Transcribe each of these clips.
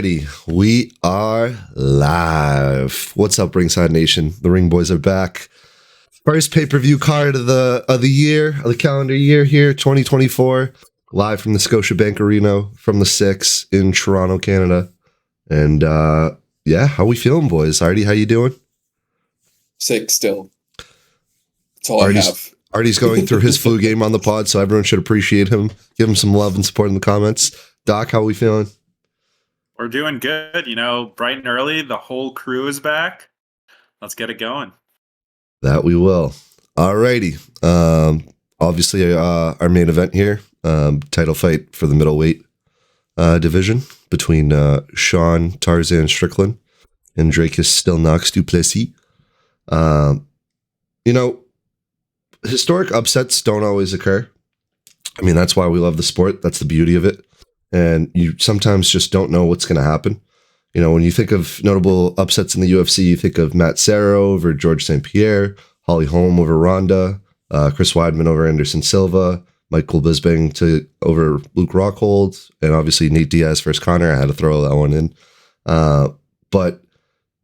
Alrighty, we are live. What's up, Ringside Nation? The TheRingBoys are back. First pay-per-view card of the calendar year here, 2024. Live from the Scotiabank Arena from the 6 in Toronto, Canada. And yeah, how we feeling, boys? Artie, how you doing? Sick still. That's all I have. Artie's going through his flu game on the pod, so everyone should appreciate him. Give him some love and support in the comments. Doc, how we feeling? We're doing good. Bright and early. The whole crew is back. Let's get it going. That we will. Alrighty. Obviously, our main event here, title fight for the middleweight division between Sean Tarzan Strickland and Dracus Still Knox du Plessis. Historic upsets don't always occur. I mean, that's why we love the sport. That's the beauty of it. And you sometimes just don't know what's going to happen. When you think of notable upsets in the UFC, you think of Matt Serra over George St. Pierre, Holly Holm over Ronda, Chris Weidman over Anderson Silva, Michael Bisping over Luke Rockhold, and obviously Nate Diaz versus Conor. I had to throw that one in. But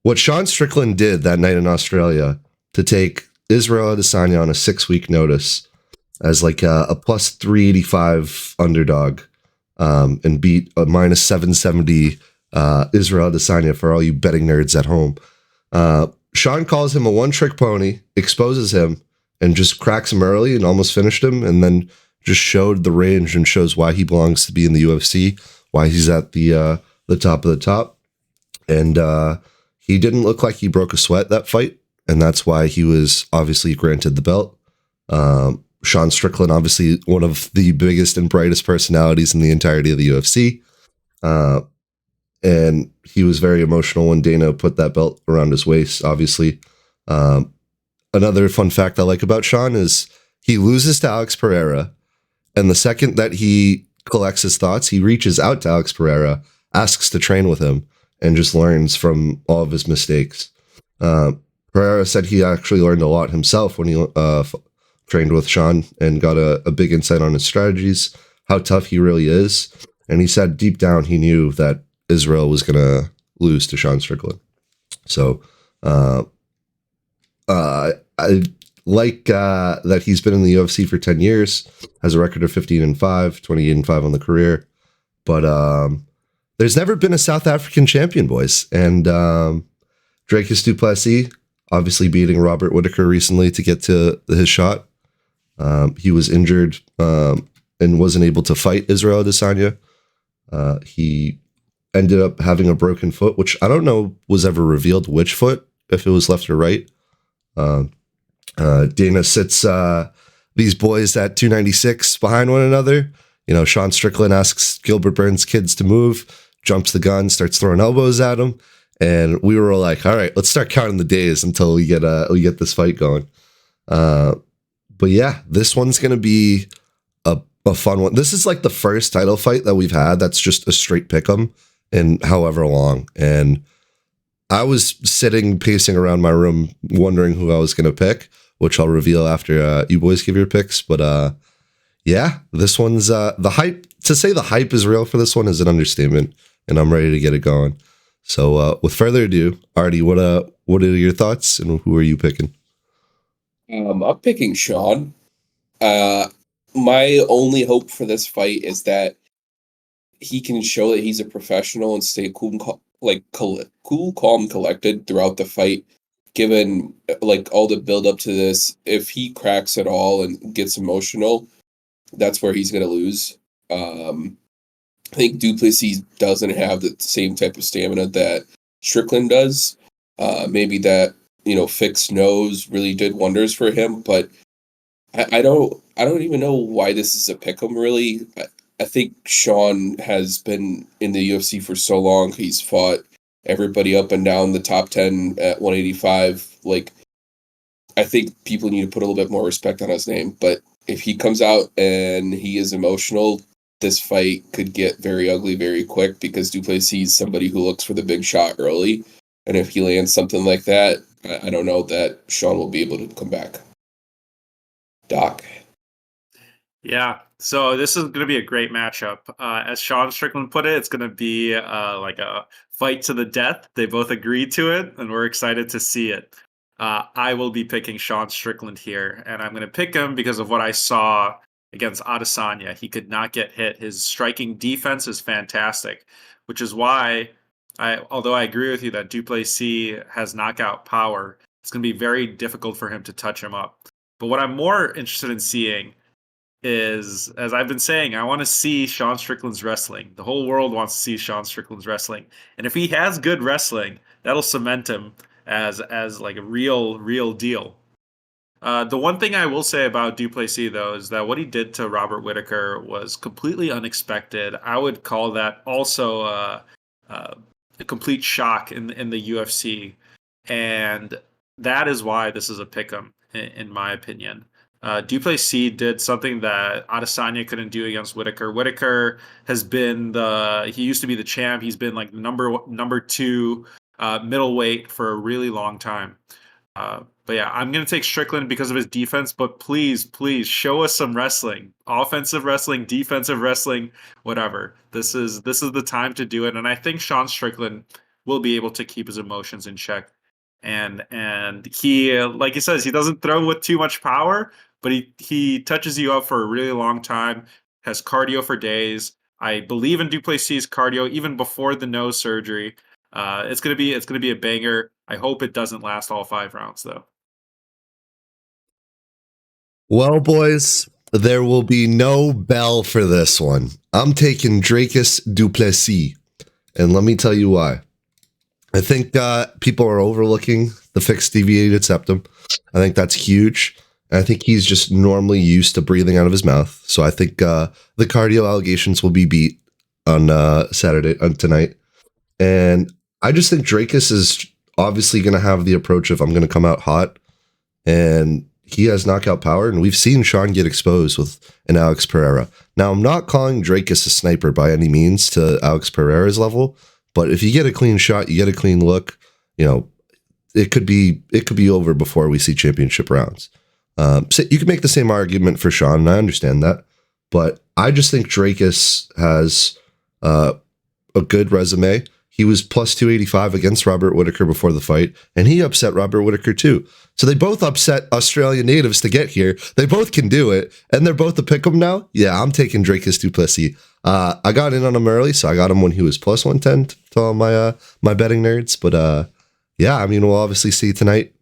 what Sean Strickland did that night in Australia to take Israel Adesanya on a 6-week notice as like a plus 385 underdog, and beat a minus 770 Israel Adesanya for all you betting nerds at home. Sean calls him a one-trick pony, exposes him, and just cracks him early and almost finished him, and then just showed the range and shows why he belongs to be in the UFC, why he's at the top of the top. And he didn't look like he broke a sweat that fight, and that's why he was obviously granted the belt. Sean Strickland, obviously one of the biggest and brightest personalities in the entirety of the UFC. And he was very emotional when Dana put that belt around his waist, obviously. Another fun fact I like about Sean is he loses to Alex Pereira, and the second that he collects his thoughts, he reaches out to Alex Pereira, asks to train with him, and just learns from all of his mistakes. Pereira said he actually learned a lot himself when he trained with Sean and got a big insight on his strategies, how tough he really is. And he said deep down he knew that Israel was going to lose to Sean Strickland. So I like that he's been in the UFC for 10 years, has a record of 15-5, 28-5 on the career. But there's never been a South African champion, boys. And Dracus du Plessis obviously beating Robert Whittaker recently to get to his shot. He was injured and wasn't able to fight Israel Adesanya. He ended up having a broken foot, which I don't know was ever revealed which foot, if it was left or right. Dana sits these boys at 296 behind one another. Sean Strickland asks Gilbert Burns' kids to move, jumps the gun, starts throwing elbows at him. And we were like, all right, let's start counting the days until we get this fight going. But yeah, this one's going to be a fun one. This is like the first title fight that we've had that's just a straight pick'em in however long. And I was pacing around my room wondering who I was going to pick, which I'll reveal after you boys give your picks. But yeah, this one's the hype. To say the hype is real for this one is an understatement, and I'm ready to get it going. So with further ado, Artie, what are your thoughts, and who are you picking? I'm picking Sean. My only hope for this fight is that he can show that he's a professional and stay cool, calm, collected throughout the fight. Given all the build up to this, if he cracks at all and gets emotional, that's where he's going to lose. I think du Plessis doesn't have the same type of stamina that Strickland does. Maybe that fixed nose really did wonders for him, but I don't even know why this is a pick'em really. I think Sean has been in the UFC for so long. He's fought everybody up and down the top 10 at 185. I think people need to put a little bit more respect on his name. But if he comes out and he is emotional, this fight could get very ugly very quick, because du Plessis is somebody who looks for the big shot early. And if he lands something like that, I don't know that Sean will be able to come back. Doc? Yeah, So this is going to be a great matchup. As Sean Strickland put it, it's going to be like a fight to the death. They both agreed to it, and we're excited to see it. I will be picking Sean Strickland here, and I'm going to pick him because of what I saw against Adesanya. He could not get hit. His striking defense is fantastic, which is why, although I agree with you that Duplessis has knockout power, it's going to be very difficult for him to touch him up. But what I'm more interested in seeing is, as I've been saying, I want to see Sean Strickland's wrestling. The whole world wants to see Sean Strickland's wrestling. And if he has good wrestling, that'll cement him as like a real deal. The one thing I will say about Duplessis, though, is that what he did to Robert Whittaker was completely unexpected. I would call that also a complete shock in the UFC, and that is why this is a pick'em, in my opinion. Duplessis did something that Adesanya couldn't do against Whittaker. Whittaker has been he used to be the champ. He's been like number two middleweight for a really long time. But yeah, I'm going to take Strickland because of his defense, but please show us some wrestling. Offensive wrestling, defensive wrestling, whatever. This is the time to do it, and I think Sean Strickland will be able to keep his emotions in check. And he, like he says, he doesn't throw with too much power, but he touches you up for a really long time, has cardio for days. I believe in Duplessis' cardio even before the nose surgery. It's gonna be a banger. I hope it doesn't last all 5 rounds though. Well, boys, there will be no bell for this one. I'm taking Dracus Duplessis, and let me tell you why. I think people are overlooking the fixed deviated septum. I think that's huge. I think he's just normally used to breathing out of his mouth. So I think the cardio allegations will be beat on tonight. And I just think Dracus is obviously going to have the approach of I'm going to come out hot. And he has knockout power. And we've seen Sean get exposed with an Alex Pereira. Now, I'm not calling Dracus a sniper by any means to Alex Pereira's level. But if you get a clean shot, you get a clean look, it could be over before we see championship rounds. So you can make the same argument for Sean, and I understand that. But I just think Dracus has a good resume. He was plus 285 against Robert Whittaker before the fight, and he upset Robert Whittaker too. So they both upset Australian natives to get here. They both can do it, and they're both a pick'em now. Yeah, I'm taking Dracus Duplessis. I got in on him early, so I got him when he was plus 110 to all my betting nerds. But yeah, I mean, we'll obviously see tonight.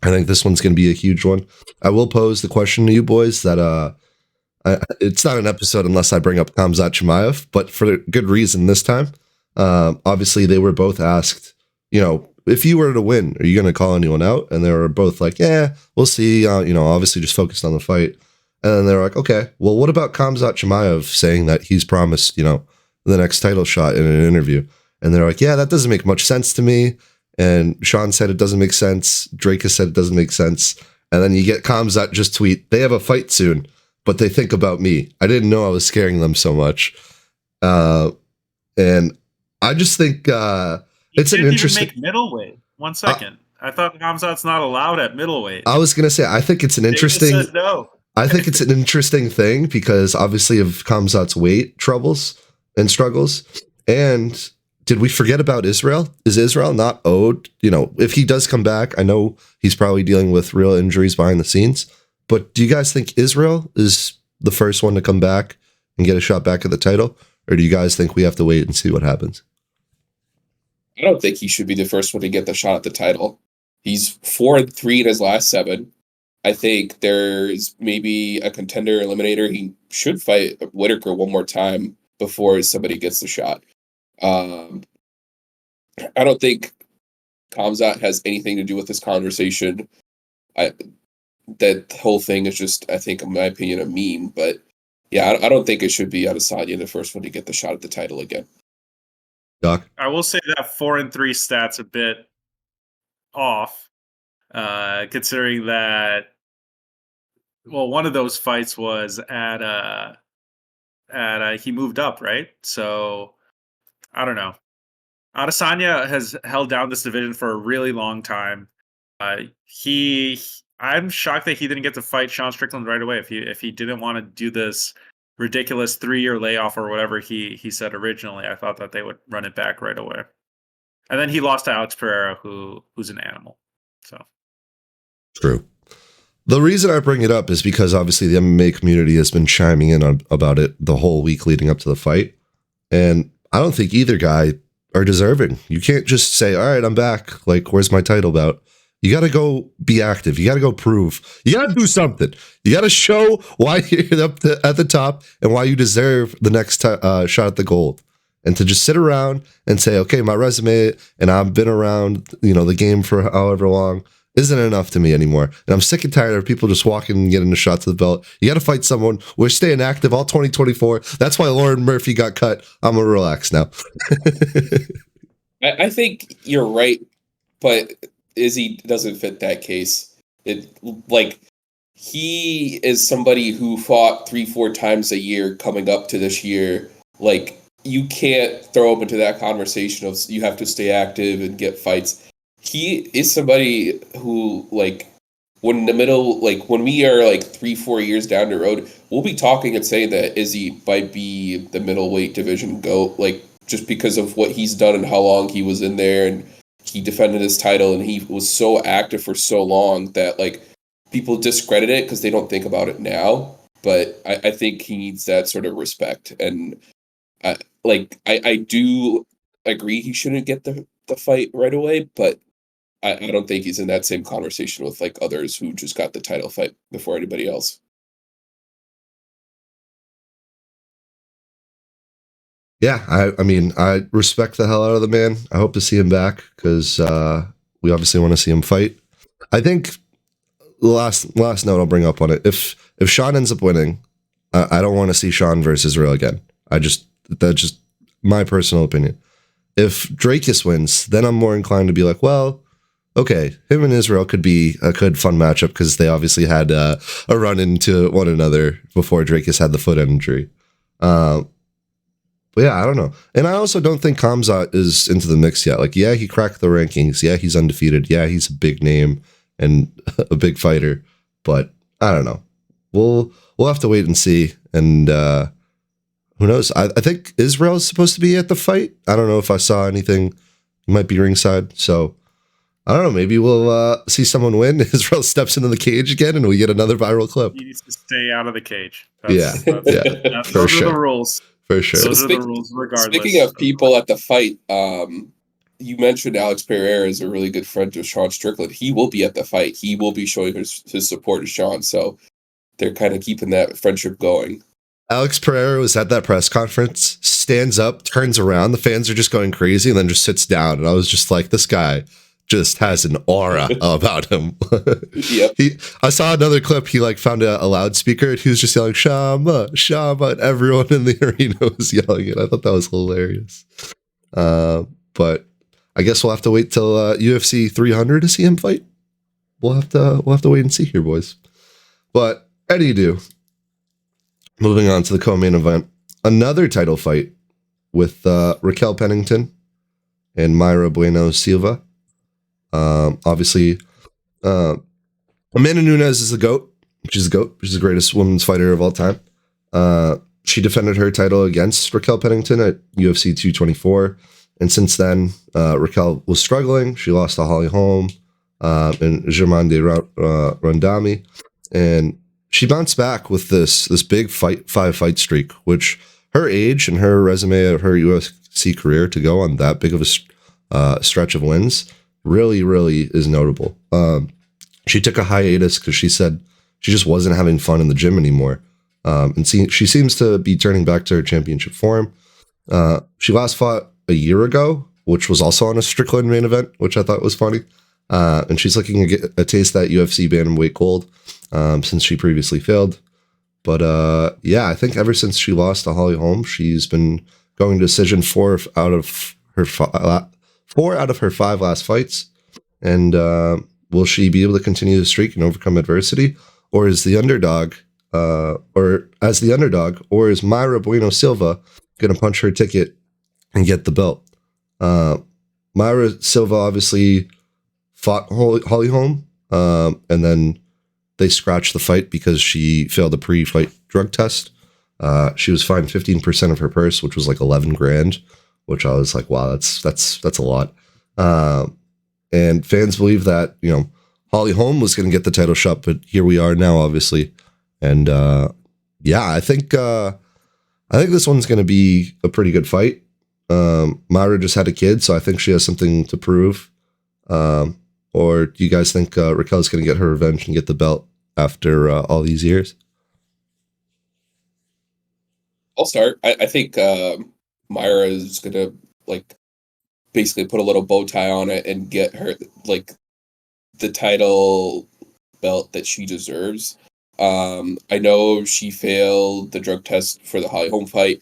I think this one's going to be a huge one. I will pose the question to you boys that it's not an episode unless I bring up Khamzat Chimaev, but for good reason this time. Obviously, they were both asked, if you were to win, are you going to call anyone out? And they were both like, yeah, we'll see. Obviously just focused on the fight. And then they're like, okay, well, what about Khamzat Chimaev saying that he's promised, the next title shot in an interview? And they're like, yeah, that doesn't make much sense to me. And Sean said it doesn't make sense. Dracus said it doesn't make sense. And then you get Khamzat just tweet, they have a fight soon, but they think about me. I didn't know I was scaring them so much. And I just think it's an interesting. Even make middleweight. 1 second. I thought Khamzat's not allowed at middleweight. I was gonna say I think it's an interesting. Says no. I think it's an interesting thing because obviously of Khamzat's weight troubles and struggles. And did we forget about Israel? Is Israel not owed? If he does come back, I know he's probably dealing with real injuries behind the scenes. But do you guys think Israel is the first one to come back and get a shot back at the title? Or do you guys think we have to wait and see what happens? I don't think he should be the first one to get the shot at the title. He's 4-3 in his last 7. I think there's maybe a contender eliminator. He should fight Whittaker one more time before somebody gets the shot. I don't think Khamzat has anything to do with this conversation. That whole thing is just, I think, in my opinion, a meme. But yeah, I don't think it should be Adesanya the first one to get the shot at the title again. Doc? I will say that 4-3 stat's a bit off, considering that. Well, one of those fights was at he moved up, right? So I don't know. Adesanya has held down this division for a really long time. I'm shocked that he didn't get to fight Sean Strickland right away. If he didn't want to do this ridiculous 3-year layoff or whatever he said originally, I thought that they would run it back right away. And then he lost to Alex Pereira, who's an animal. So True. The reason I bring it up is because obviously the MMA community has been chiming in about it the whole week leading up to the fight. And I don't think either guy are deserving. You can't just say, all right, I'm back. Like, where's my title bout? You got to go be active. You got to go prove. You got to do something. You got to show why you're up at the top and why you deserve the next shot at the gold. And to just sit around and say, okay, my resume and I've been around, the game for however long isn't enough to me anymore. And I'm sick and tired of people just walking and getting a shot to the belt. You got to fight someone. We're staying active all 2024. That's why Lauren Murphy got cut. I'm going to relax now. I think you're right, but Izzy doesn't fit that case. He is somebody who fought 3-4 times a year coming up to this year. Like, you can't throw him into that conversation of you have to stay active and get fights. He is somebody who, when we are 3-4 years down the road, we'll be talking and saying that Izzy might be the middleweight division GOAT, just because of what he's done and how long he was in there, and he defended his title, and he was so active for so long that people discredit it because they don't think about it now. But I think he needs that sort of respect, and I do agree he shouldn't get the fight right away, but I don't think he's in that same conversation with others who just got the title fight before anybody else. Yeah, I mean, I respect the hell out of the man. I hope to see him back because we obviously want to see him fight. I think the last note I'll bring up on it. If Sean ends up winning, I don't want to see Sean versus Israel again. That's just my personal opinion. If Drakus wins, then I'm more inclined to be like, well, okay, him and Israel could be a good fun matchup because they obviously had a run into one another before Drakus had the foot injury. But yeah, I don't know. And I also don't think Khamzat is into the mix yet. Yeah, he cracked the rankings. Yeah, he's undefeated. Yeah, he's a big name and a big fighter. But I don't know. We'll have to wait and see. And who knows? I think Israel is supposed to be at the fight. I don't know if I saw anything. He might be ringside. So I don't know. Maybe we'll see someone win. Israel steps into the cage again and we get another viral clip. He needs to stay out of the cage. Those are the rules. For sure. Those are the rules regardless. Speaking of people at the fight, you mentioned Alex Pereira is a really good friend of Sean Strickland. He will be at the fight. He will be showing his support to Sean. So they're kind of keeping that friendship going. Alex Pereira was at that press conference, stands up, turns around. The fans are just going crazy and then just sits down. And I was just like, this guy just has an aura about him. Yep. I saw another clip. He found a loudspeaker and he was just yelling, Shama, Shama, and everyone in the arena was yelling it. I thought that was hilarious. But I guess we'll have to wait till UFC 300 to see him fight. We'll have to wait and see here, boys. But anywho, moving on to the co-main event, another title fight with Raquel Pennington and Mayra Bueno Silva. Obviously, Amanda Nunes is the GOAT. She's the GOAT. She's the greatest women's fighter of all time. She defended her title against Raquel Pennington at UFC 224. And since then, Raquel was struggling. She lost to Holly Holm and Germaine Rondami. And she bounced back with this big 5-fight streak, which her age and her resume of her UFC career to go on that big of a stretch of wins really, really is notable. She took a hiatus because she said she just wasn't having fun in the gym anymore. And she seems to be turning back to her championship form. She last fought a year ago, which was also on a Strickland main event, which I thought was funny. And she's looking to get a taste of that UFC bantamweight gold since she previously failed. But yeah, I think ever since she lost to Holly Holm, she's been going to decision 4 out of her 5 last fights. And will she be able to continue the streak and overcome adversity? Or is the underdog, or is Mayra Bueno Silva going to punch her ticket and get the belt? Mayra Silva obviously fought Holly Holm, and then they scratched the fight because she failed a pre-fight drug test. She was fined 15% of her purse, which was like 11 grand, which I was like, wow, that's a lot. And fans believe that, Holly Holm was going to get the title shot, but here we are now, obviously. And yeah, I think this one's going to be a pretty good fight. Myra just had a kid, so I think she has something to prove. Or do you guys think Raquel's going to get her revenge and get the belt after all these years? I'll start. I think Myra is going to basically put a little bow tie on it and get her the title belt that she deserves. I know she failed the drug test for the Holly Holm fight,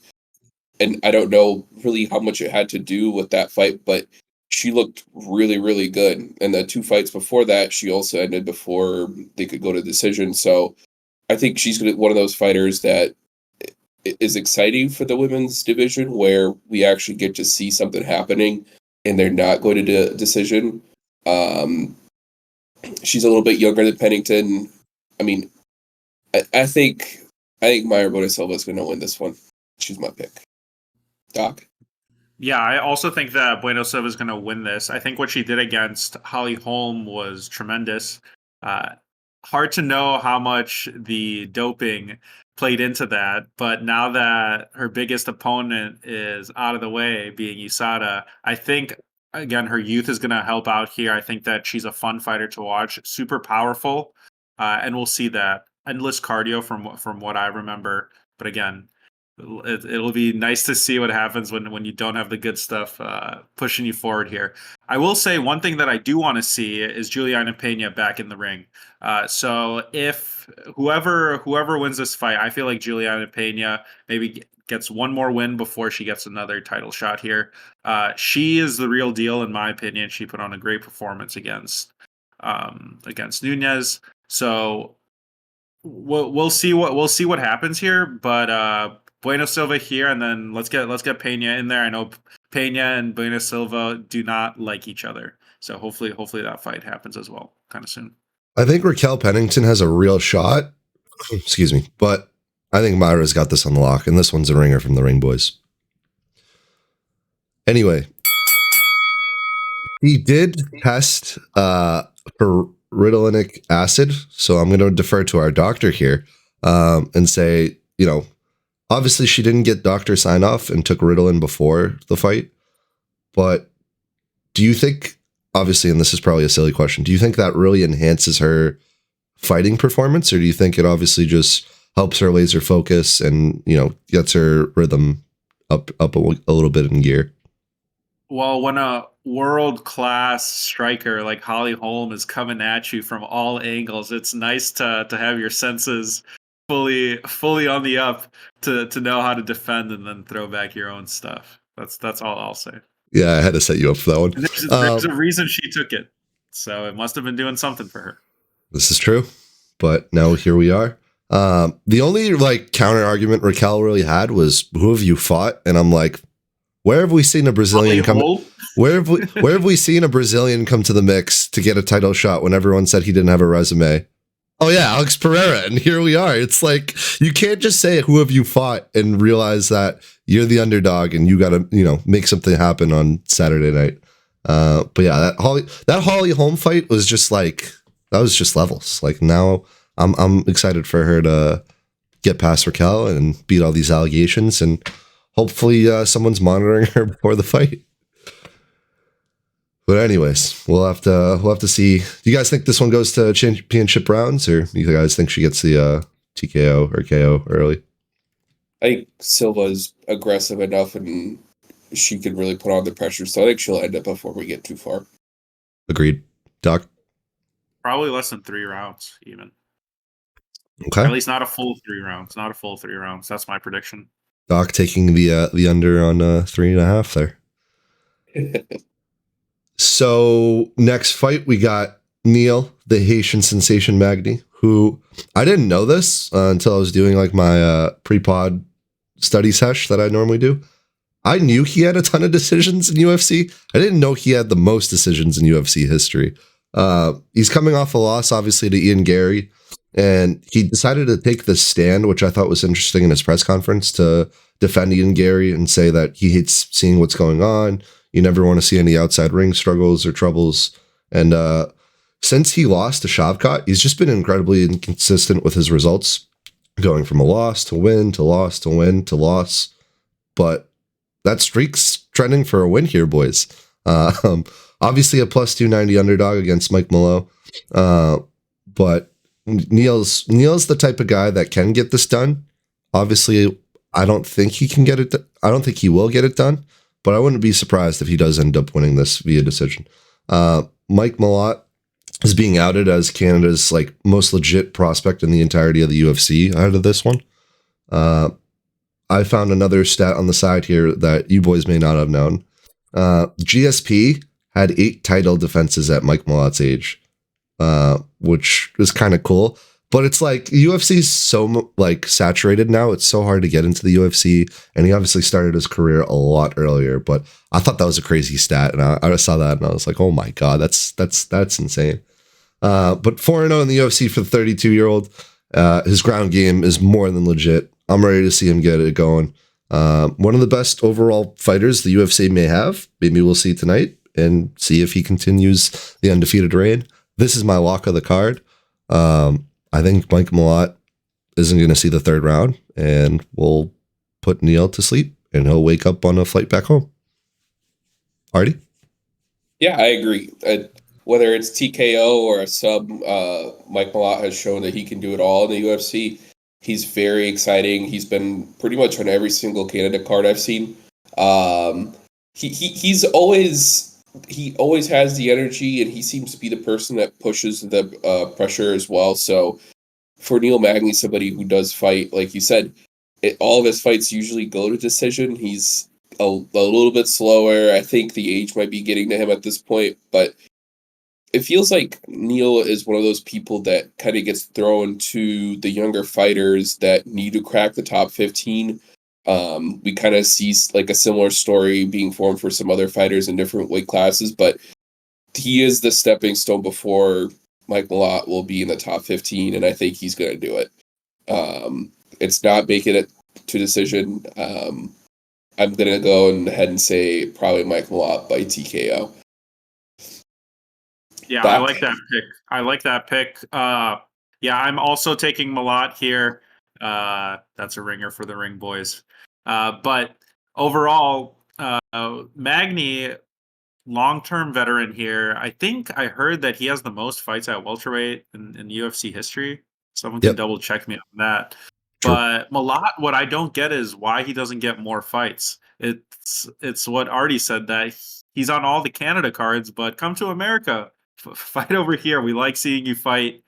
and I don't know really how much it had to do with that fight, but she looked really, really good. And the 2 fights before that, she also ended before they could go to decision. So I think she's one of those fighters that is exciting for the women's division, where we actually get to see something happening and they're not going to decision. She's a little bit younger than Pennington. I mean, I think Mayra Bueno Silva is going to win this one. She's my pick. Doc? Yeah, I also think that Bueno Silva is going to win this. I think what she did against Holly Holm was tremendous. Hard to know how much the doping played into that, but now that her biggest opponent is out of the way, being USADA, I think, again, her youth is going to help out here. I think that she's a fun fighter to watch, super powerful, and we'll see that. Endless cardio from what I remember, but again, it'll be nice to see what happens when you don't have the good stuff pushing you forward here. I will say one thing that I do want to see is Juliana Pena back in the ring. So if whoever wins this fight, I feel like Juliana Pena maybe gets one more win before she gets another title shot here. She is the real deal, in my opinion. She put on a great performance against Nunes. So we'll see what happens here, but Bueno Silva here, and then let's get Pena in there. I know Pena and Bueno Silva do not like each other, so hopefully that fight happens as well kind of soon. I think Raquel Pennington has a real shot. Excuse me, but I think Myra's got this on the lock, and this one's a ringer from the Ring Boys. Anyway, he did test for Ritalinic acid, so I'm going to defer to our doctor here and say, obviously she didn't get doctor sign off and took Ritalin before the fight, but do you think, obviously, and this is probably a silly question, do you think that really enhances her fighting performance, or do you think it obviously just helps her laser focus and, gets her rhythm up a little bit in gear? Well, when a world-class striker like Holly Holm is coming at you from all angles, it's nice to have your senses fully on the up to know how to defend and then throw back your own stuff. That's all I'll say. Yeah, I had to set you up for that one. There's a reason she took it, so it must have been doing something for her. This is true, but now here we are. The only counter argument Raquel really had was, "Who have you fought?" And I'm like, where have we seen a Brazilian come? Where have we seen a Brazilian come to the mix to get a title shot when everyone said he didn't have a resume? Oh yeah, Alex Pereira, and here we are. It's like, you can't just say who have you fought and realize that you're the underdog and you got to make something happen on Saturday night. But yeah, that Holly Holm fight was just that was just levels. Now I'm excited for her to get past Raquel and beat all these allegations, and hopefully someone's monitoring her before the fight. But anyways, we'll have to see. Do you guys think this one goes to championship rounds, or do you guys think she gets the TKO or KO early? I think Silva's aggressive enough and she can really put on the pressure, so I think she'll end up before we get too far. Agreed. Doc? Probably less than 3 rounds, even. Okay. Or at least not a full 3 rounds. Not a full 3 rounds. That's my prediction. Doc taking the under on 3.5 there. So next fight, we got Neil, the Haitian sensation Magny, who I didn't know this until I was doing my pre-pod study sesh that I normally do. I knew he had a ton of decisions in UFC. I didn't know he had the most decisions in UFC history. He's coming off a loss, obviously, to Ian Gary. And he decided to take this stand, which I thought was interesting in his press conference, to defend Ian Gary and say that he hates seeing what's going on. You never want to see any outside ring struggles or troubles. And since he lost to Shavkat, he's just been incredibly inconsistent with his results, going from a loss to win to loss to win to loss. But that streak's trending for a win here, boys. Obviously a plus 290 underdog against Mike Mallow. But Neil's the type of guy that can get this done. Obviously, I don't think he can get it. I don't think he will get it done, but I wouldn't be surprised if he does end up winning this via decision. Mike Malott is being outed as Canada's like most legit prospect in the entirety of the UFC out of this one. I found another stat on the side here that you boys may not have known. GSP had 8 title defenses at Mike Malott's age. Which is kind of cool, but it's like UFC's so like saturated now. It's so hard to get into the UFC, and he obviously started his career a lot earlier. But I thought that was a crazy stat, and I saw that and I was like, oh my god, that's insane. But 4-0 in the UFC for the 32-year-old. His ground game is more than legit. I'm ready to see him get it going. One of the best overall fighters the UFC may have. Maybe we'll see tonight and see if he continues the undefeated reign. This is my lock of the card. I think Mike Malott isn't going to see the third round, and we'll put Neil to sleep, and he'll wake up on a flight back home. Artie? Yeah, I agree. Whether it's TKO or a sub, Mike Malott has shown that he can do it all in the UFC. He's very exciting. He's been pretty much on every single Canada card I've seen. He always has the energy, and he seems to be the person that pushes the pressure as well. So for Neil Magny, somebody who does fight, like you said, all of his fights usually go to decision. He's a little bit slower. I think the age might be getting to him at this point, but it feels like Neil is one of those people that kind of gets thrown to the younger fighters that need to crack the top 15. We kind of see like a similar story being formed for some other fighters in different weight classes, but he is the stepping stone before Mike Malott will be in the top 15, and I think he's going to do it. It's not making it to decision. I'm going to go ahead and say probably Mike Malott by TKO. Yeah, I like that pick. Yeah, I'm also taking Malott here. That's a ringer for the Ring Boys. But overall, Magny, long-term veteran here. I think I heard that he has the most fights at welterweight in UFC history. Someone can double check me on that. True. But Malott, what I don't get is why he doesn't get more fights. It's what Artie said, that he's on all the Canada cards, but come to America, fight over here. We like seeing you fight.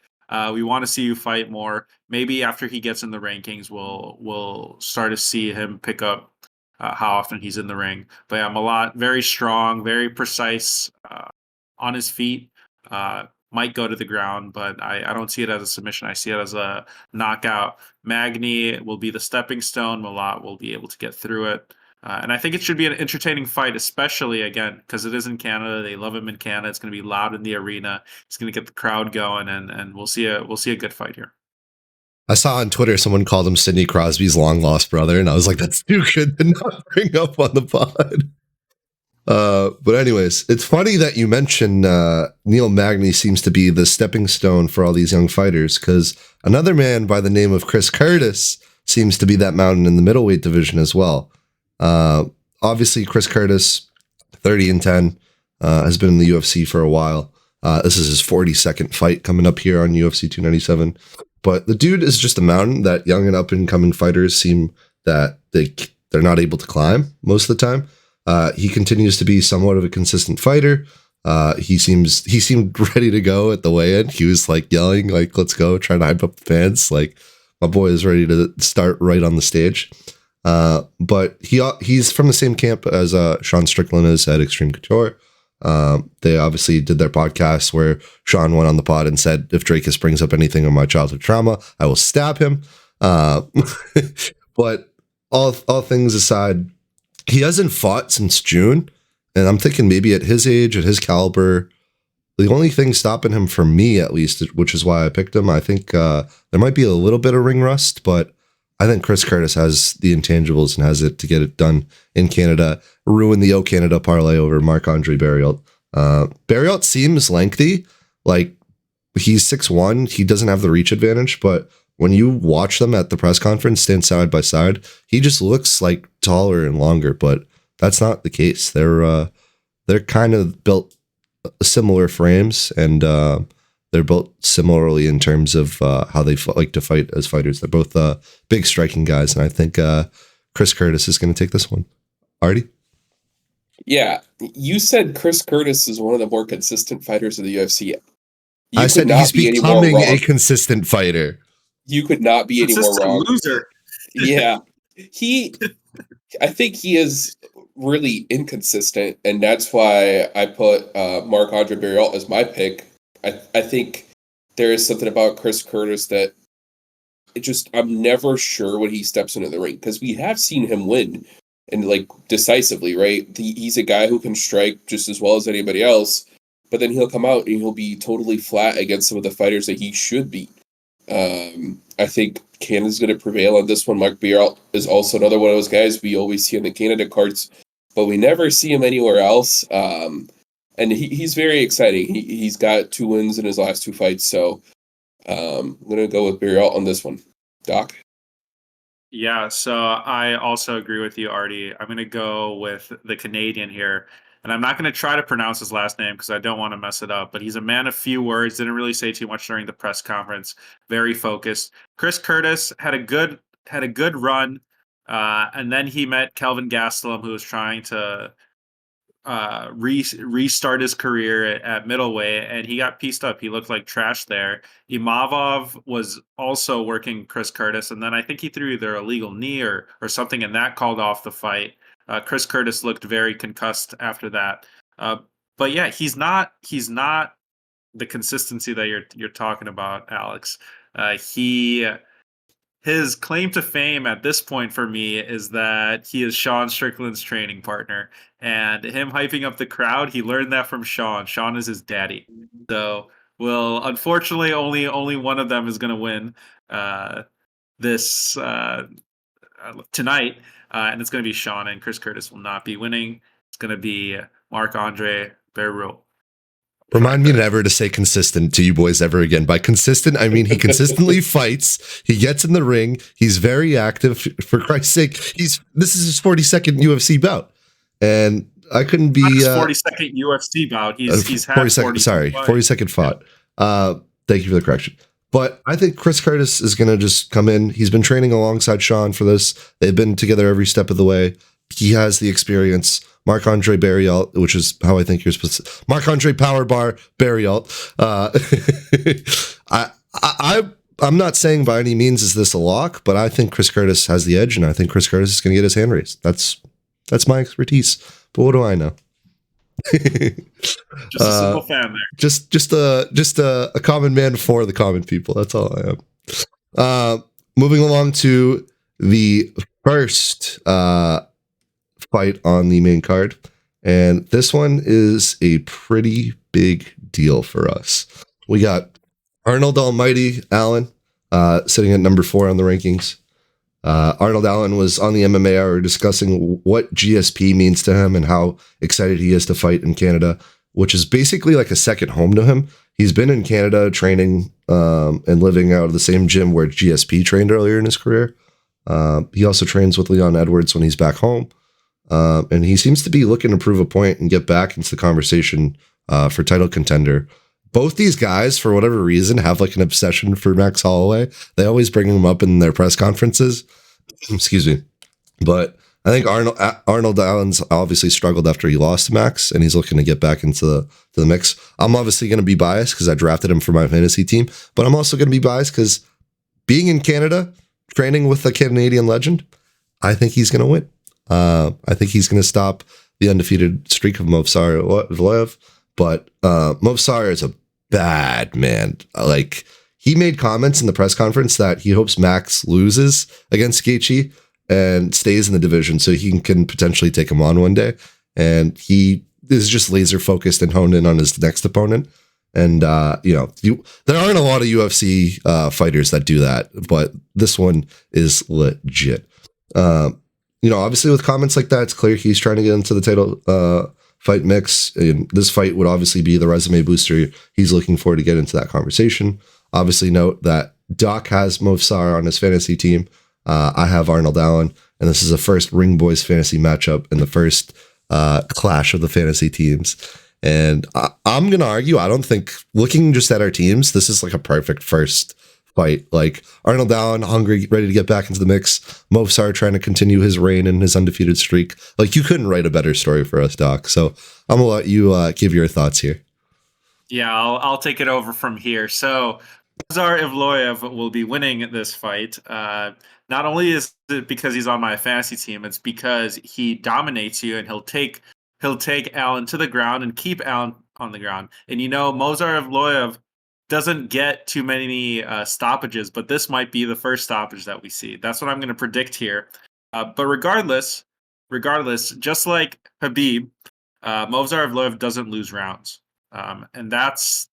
We want to see you fight more. Maybe after he gets in the rankings, we'll start to see him pick up how often he's in the ring. But yeah, Malott, very strong, very precise on his feet. Might go to the ground, but I don't see it as a submission. I see it as a knockout. Magny will be the stepping stone. Malott will be able to get through it. And I think it should be an entertaining fight, especially, again, because it is in Canada. They love him in Canada. It's going to be loud in the arena. It's going to get the crowd going, and we'll see a good fight here. I saw on Twitter someone called him Sidney Crosby's long-lost brother, and I was like, that's too good to not bring up on the pod. But anyways, it's funny that you mentioned Neil Magny seems to be the stepping stone for all these young fighters, because another man by the name of Chris Curtis seems to be that mountain in the middleweight division as well. Obviously, Chris Curtis, 30-10, has been in the UFC for a while. This is his 42nd fight coming up here on UFC 297. But the dude is just a mountain that young and up-and-coming fighters seem that they're not able to climb most of the time. He continues to be somewhat of a consistent fighter. He seemed ready to go at the weigh-in. He was like yelling, like, let's go, trying to hype up the fans. Like, my boy is ready to start right on the stage. But he's from the same camp as Sean Strickland is at Extreme Couture. They obviously did their podcast where Sean went on the pod and said, if Drakus brings up anything on my childhood trauma, I will stab him. But all things aside, he hasn't fought since June. And I'm thinking maybe at his age, at his caliber, the only thing stopping him from me, at least, which is why I picked him, I think there might be a little bit of ring rust, but I think Chris Curtis has the intangibles and has it to get it done in Canada, ruin the O Canada parlay over Marc-Andre Barriault. Barriault seems lengthy, like he's 6'1", he doesn't have the reach advantage, but when you watch them at the press conference, stand side by side, he just looks like taller and longer, but that's not the case. They're kind of built similar frames, and they're built similarly in terms of how they like to fight as fighters. They're both big striking guys, and I think Chris Curtis is going to take this one. Artie? Yeah, you said Chris Curtis is one of the more consistent fighters of the UFC. I said he's becoming a consistent fighter. You could not be any more wrong. Loser. Yeah. I think he is really inconsistent, and that's why I put Marc-Andre Barriault as my pick. I think there is something about Chris Curtis that I'm never sure when he steps into the ring, because we have seen him win, and like decisively, right? He's a guy who can strike just as well as anybody else, but then he'll come out and he'll be totally flat against some of the fighters that he should beat. I think Canada's going to prevail on this one. Marc Barriault is also another one of those guys we always see on the Canada cards, but we never see him anywhere else. And he's very exciting. He's got 2 wins in his last 2 fights, so I'm going to go with Barriault on this one. Doc? Yeah, so I also agree with you, Artie. I'm going to go with the Canadian here. And I'm not going to try to pronounce his last name because I don't want to mess it up. But he's a man of few words. Didn't really say too much during the press conference. Very focused. Chris Curtis had a good run, and then he met Kelvin Gastelum, who was trying to restart his career at middleweight, and he got pieced up. He looked like trash there. Imavov was also working Chris Curtis, and then I think he threw either a legal knee or something, and that called off the fight. Chris Curtis looked very concussed after that. But yeah, he's not the consistency that you're talking about, Alex. His claim to fame at this point for me is that he is Sean Strickland's training partner, and him hyping up the crowd, he learned that from Sean. Sean is his daddy. So, unfortunately, only one of them is going to win this tonight, and it's going to be Sean, and Chris Curtis will not be winning. It's going to be Marc-Andre Barriault. Remind me never to say consistent to you boys ever again. By consistent, I mean he consistently fights. He gets in the ring. He's very active. For Christ's sake, this is his 42nd UFC bout, and I couldn't be 42nd UFC bout. He's had 42nd fight. Thank you for the correction. But I think Chris Curtis is going to just come in. He's been training alongside Sean for this. They've been together every step of the way. He has the experience. Marc-Andre Barriault, which is how I think you're supposed to. Marc-Andre Power Bar Barriault. I'm not saying by any means is this a lock, but I think Chris Curtis has the edge, and I think Chris Curtis is going to get his hand raised. That's my expertise. But what do I know? Just a simple fan there. Just a common man for the common people. That's all I am. Moving along to the first fight on the main card, and this one is a pretty big deal for us. We got Arnold Almighty Allen sitting at number 4 on the rankings. Arnold Allen was on the MMA Hour discussing what GSP means to him and how excited he is to fight in Canada, which is basically like a second home to him. He's been in Canada training and living out of the same gym where GSP trained earlier in his career. He also trains with Leon Edwards when he's back home. And he seems to be looking to prove a point and get back into the conversation for title contender. Both these guys, for whatever reason, have like an obsession for Max Holloway. They always bring him up in their press conferences. Excuse me. But I think Arnold Allen's obviously struggled after he lost to Max, and he's looking to get back into the mix. I'm obviously going to be biased because I drafted him for my fantasy team, but I'm also going to be biased because being in Canada, training with a Canadian legend, I think he's going to win. I think he's going to stop the undefeated streak of Movsar Evloev, but Movsar is a bad man. Like, he made comments in the press conference that he hopes Max loses against Gaethje and stays in the division so he can potentially take him on one day. And he is just laser focused and honed in on his next opponent. And there aren't a lot of UFC fighters that do that, but this one is legit. Obviously with comments like that, it's clear he's trying to get into the title fight mix. And this fight would obviously be the resume booster he's looking for to get into that conversation. Obviously note that Doc has Movsar on his fantasy team. I have Arnold Allen, and this is the first RingBoys fantasy matchup and the first clash of the fantasy teams. And I'm going to argue, I don't think, looking just at our teams, this is like a perfect first fight. Like Arnold Allen, hungry, ready to get back into the mix. Movsar trying to continue his reign and his undefeated streak. Like, you couldn't write a better story for us, Doc. So I'm going to let you give your thoughts here. Yeah, I'll take it over from here. So Movsar Evloev will be winning this fight. Not only is it because he's on my fantasy team, it's because he dominates you, and he'll take Allen to the ground and keep Allen on the ground. And Movsar Evloev doesn't get too many stoppages, but this might be the first stoppage that we see. That's what I'm going to predict here. But regardless, just like Khabib, Movsar Evloev doesn't lose rounds. And that's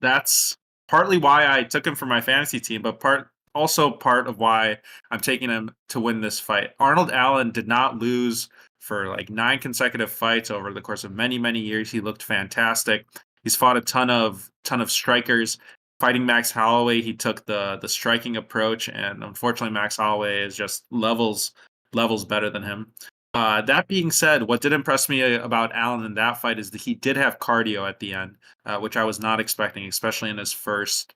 partly why I took him for my fantasy team, but part of why I'm taking him to win this fight. Arnold Allen did not lose for like 9 consecutive fights over the course of many, many years. He looked fantastic. He's fought a ton of strikers. Fighting Max Holloway, he took the striking approach, and unfortunately Max Holloway is just levels better than him. That being said, what did impress me about Allen in that fight is that he did have cardio at the end, which I was not expecting, especially in his first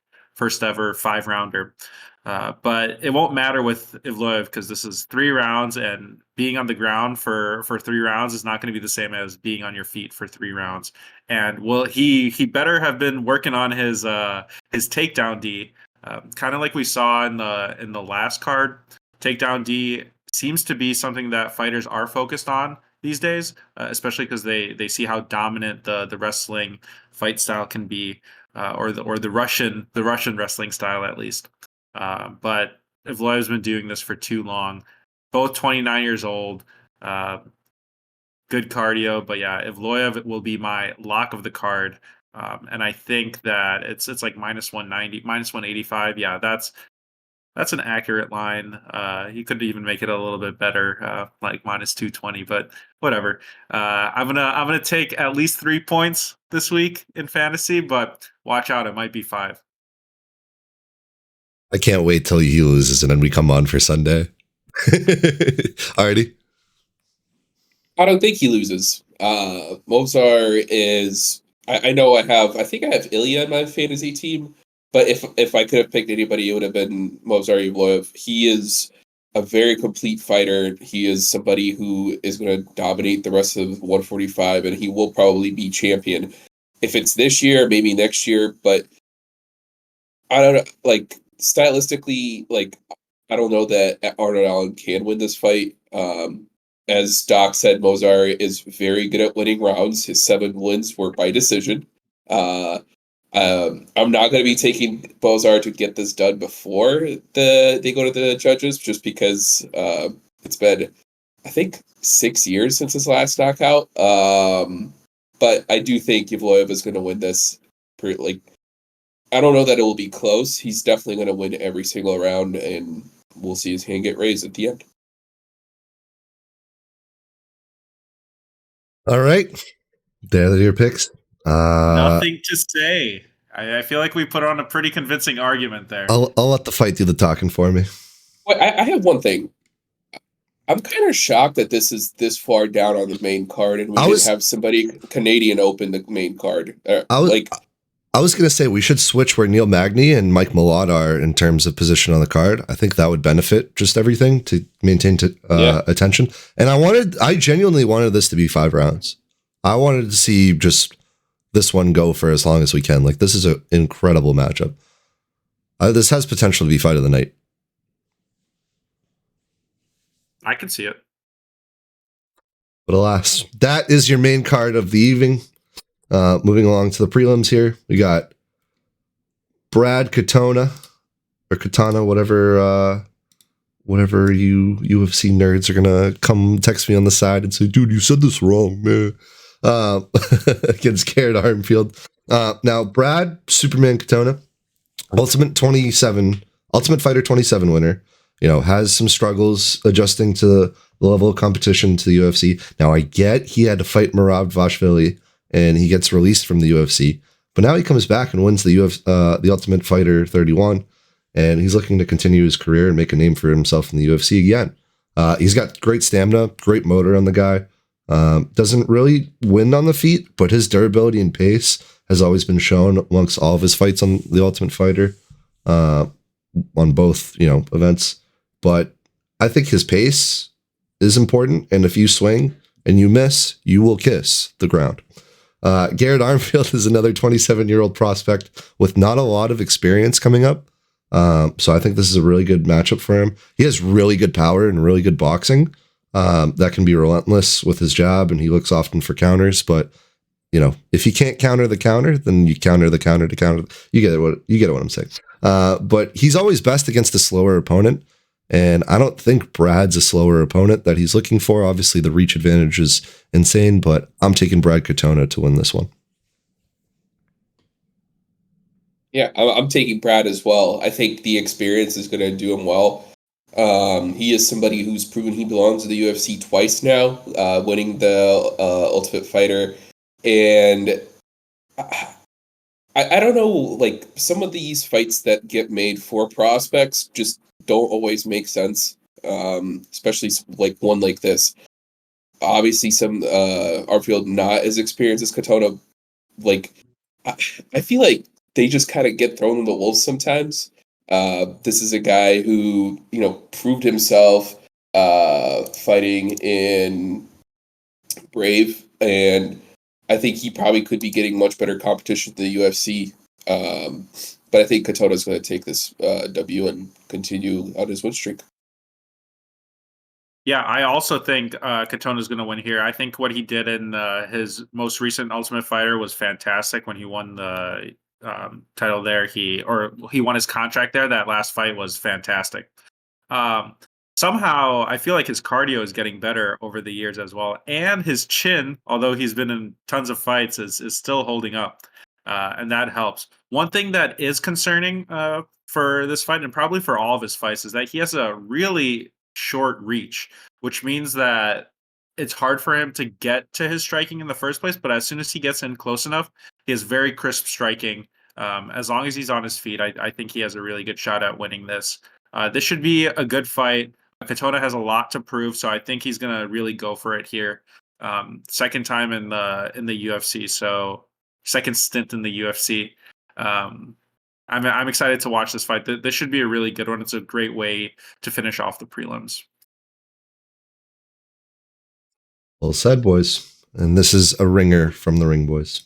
ever 5-rounder. But it won't matter with Evloev because this is 3 rounds, and being on the ground for 3 rounds is not going to be the same as being on your feet for 3 rounds. And he better have been working on his takedown D, kind of like we saw in the last card. Takedown D seems to be something that fighters are focused on these days, especially because they see how dominant the wrestling fight style can be, or the Russian wrestling style at least. But Evloev's been doing this for too long. Both 29 years old. Good cardio, but yeah, Evloev will be my lock of the card. And I think that it's like minus 190, minus 185. Yeah, that's an accurate line. He could even make it a little bit better, like minus 220, but whatever. I'm gonna take at least 3 points this week in fantasy, but watch out, it might be 5. I can't wait till he loses and then we come on for Sunday. Alrighty. I don't think he loses. Movsar is. I know I think I have Ilya in my fantasy team, but if I could have picked anybody, it would have been Movsar Evloev. He is a very complete fighter. He is somebody who is going to dominate the rest of 145, and he will probably be champion. If it's this year, maybe next year, but I don't know. Like, stylistically, like, I don't know that Arnold Allen can win this fight. As Doc said, Movsar is very good at winning rounds. His 7 wins were by decision. I'm not going to be taking Movsar to get this done before they go to the judges, just because it's been, I think, 6 years since his last knockout. But I do think Evloev is going to win this. I don't know that it will be close. He's definitely going to win every single round, and we'll see his hand get raised at the end. All right. There are your picks. Nothing to say. I feel like we put on a pretty convincing argument there. I'll let the fight do the talking for me. Wait, I have one thing. I'm kind of shocked that this is this far down on the main card, and we didn't have somebody Canadian open the main card. I was going to say we should switch where Neil Magny and Mike Malott are in terms of position on the card. I think that would benefit just everything to maintain attention. And I genuinely wanted this to be 5 rounds. I wanted to see just this one go for as long as we can. Like, this is an incredible matchup. This has potential to be fight of the night. I can see it. But alas, that is your main card of the evening. Moving along to the prelims here, we got Brad Katona, whatever you UFC nerds are gonna come text me on the side and say, dude, you said this wrong, man. Against Garrett Armfield. Now, Brad Superman Katona, Ultimate Fighter 27 winner, has some struggles adjusting to the level of competition to the UFC. Now, I get he had to fight Merab Vashvili and he gets released from the UFC, but now he comes back and wins the Ultimate Fighter 31, and he's looking to continue his career and make a name for himself in the UFC again. He's got great stamina, great motor on the guy. Doesn't really win on the feet, but his durability and pace has always been shown amongst all of his fights on the Ultimate Fighter, on both events. But I think his pace is important, and if you swing and you miss, you will kiss the ground. Garrett Armfield is another 27-year-old prospect with not a lot of experience coming up. So I think this is a really good matchup for him. He has really good power and really good boxing. That can be relentless with his jab, and he looks often for counters. But if you can't counter the counter, then you counter the counter to counter. You get what I'm saying. But he's always best against a slower opponent, and I don't think Brad's a slower opponent that he's looking for. Obviously, the reach advantage is insane, but I'm taking Brad Katona to win this one. Yeah, I'm taking Brad as well. I think the experience is going to do him well. He is somebody who's proven he belongs to the UFC twice now, winning the Ultimate Fighter. And I don't know, like, some of these fights that get made for prospects just don't always make sense, especially like one like this. Obviously, some Arfield not as experienced as Katona. Like, I feel like they just kind of get thrown in the wolves sometimes. This is a guy who, proved himself fighting in Brave, and I think he probably could be getting much better competition in the UFC. But I think Katona's going to take this W and continue on his win streak. Yeah, I also think Katona's going to win here. I think what he did in his most recent Ultimate Fighter was fantastic when he won the title there. He won his contract there. That last fight was fantastic. Somehow, I feel like his cardio is getting better over the years as well, and his chin, although he's been in tons of fights, is still holding up, and that helps. One thing that is concerning for this fight, and probably for all of his fights, is that he has a really short reach, which means that it's hard for him to get to his striking in the first place. But as soon as he gets in close enough, he has very crisp striking. As long as he's on his feet, I think he has a really good shot at winning this. This should be a good fight. Katona has a lot to prove, so I think he's gonna really go for it here. Second time in the UFC, so second stint in the UFC. I'm excited to watch this fight. This should be a really good one. It's a great way to finish off the prelims. Well said, boys. And this is a ringer from the Ring Boys.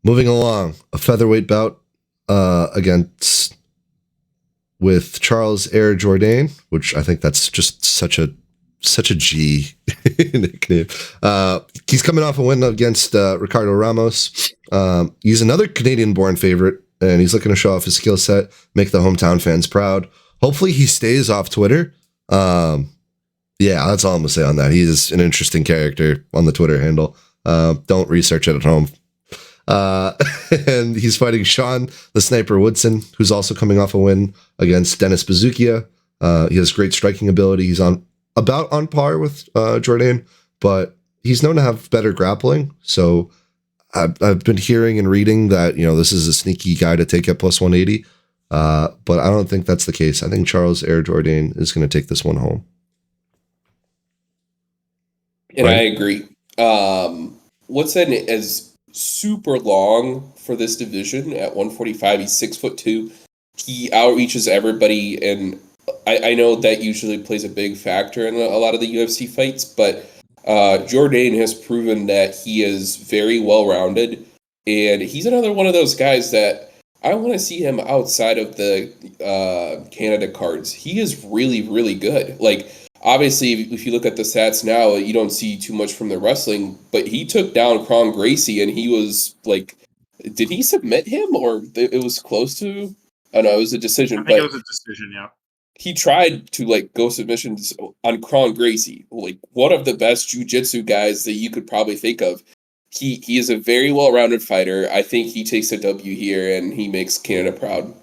Moving along, a featherweight bout with Charles Air Jourdain, which I think that's just such a G nickname. He's coming off a win against Ricardo Ramos. He's another Canadian-born favorite, and he's looking to show off his skill set, make the hometown fans proud. Hopefully, he stays off Twitter. Yeah, that's all I'm gonna say on that. He's an interesting character on the Twitter handle. Don't research it at home. And he's fighting Sean the Sniper Woodson, who's also coming off a win against Dennis Bazukia. He has great striking ability. He's about on par with Jourdain, but he's known to have better grappling. So I've been hearing and reading that this is a sneaky guy to take at plus 180. But I don't think that's the case. I think Charles Air Jourdain is going to take this one home. And right? I agree. Woodson is super long for this division at 145. He's 6'2". He outreaches everybody, and I know that usually plays a big factor in a lot of the UFC fights, but Jourdain has proven that he is very well-rounded, and he's another one of those guys that I want to see him outside of the Canada cards. He is really, really good. Like, obviously, if you look at the stats now, you don't see too much from the wrestling, but he took down Kron Gracie, and he was like, did he submit him, or it was close to? Oh, no, it was a decision. I think it was a decision, yeah. He tried to go submissions on Kron Gracie, one of the best jiu-jitsu guys that you could probably think of. he is a very well-rounded fighter. I think he takes a W here and he makes Canada proud.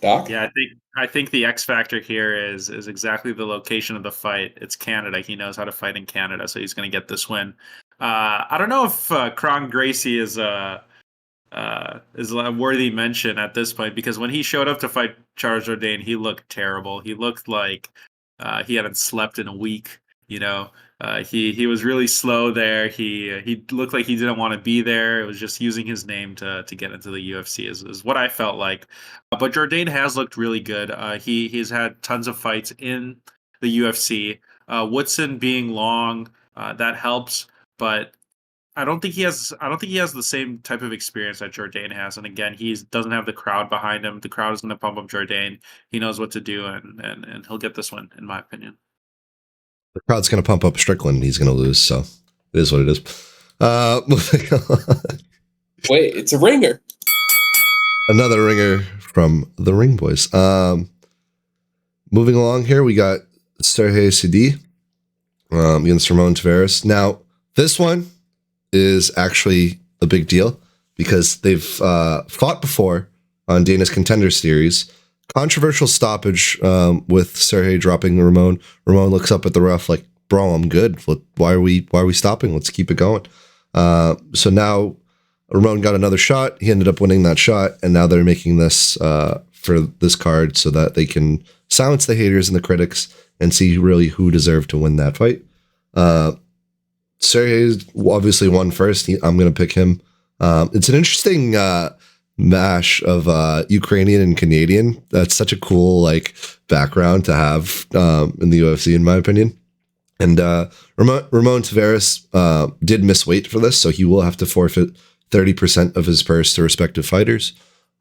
Doc? Yeah, I think the X factor here is exactly the location of the fight. It's Canada. He knows how to fight in Canada, so he's going to get this win. I don't know if Kron Gracie is a worthy mention at this point, because when he showed up to fight Charles Jourdain, he looked terrible. He looked like he hadn't slept in a week. You know, he was really slow there. He looked like he didn't want to be there. It was just using his name to get into the UFC is what I felt like. But Jourdain has looked really good. He's had tons of fights in the UFC. Woodson being long, that helps, but I don't think he has the same type of experience that Jourdain has. And again, he doesn't have the crowd behind him. The crowd is going to pump up Jourdain. He knows what to do, and he'll get this one, in my opinion. The crowd's going to pump up Strickland, and he's going to lose. So it is what it is. Moving on. Wait, it's a ringer. Another ringer from the Ring Boys. Moving along here, we got Sergey Sidi against Ramon Taveras. Now, this one is actually a big deal because they've fought before on Dana's Contender Series. Controversial stoppage with Sergey dropping Ramon. Ramon looks up at the ref like, "Bro, I'm good. Why are we stopping? Let's keep it going." So now Ramon got another shot. He ended up winning that shot, and now they're making this for this card so that they can silence the haters and the critics and see really who deserved to win that fight. Sergey obviously won first. I'm going to pick him. It's an interesting mash of Ukrainian and Canadian. That's such a cool like background to have in the UFC, in my opinion. And Ramon Taveras did miss weight for this, so he will have to forfeit 30% of his purse to respective fighters.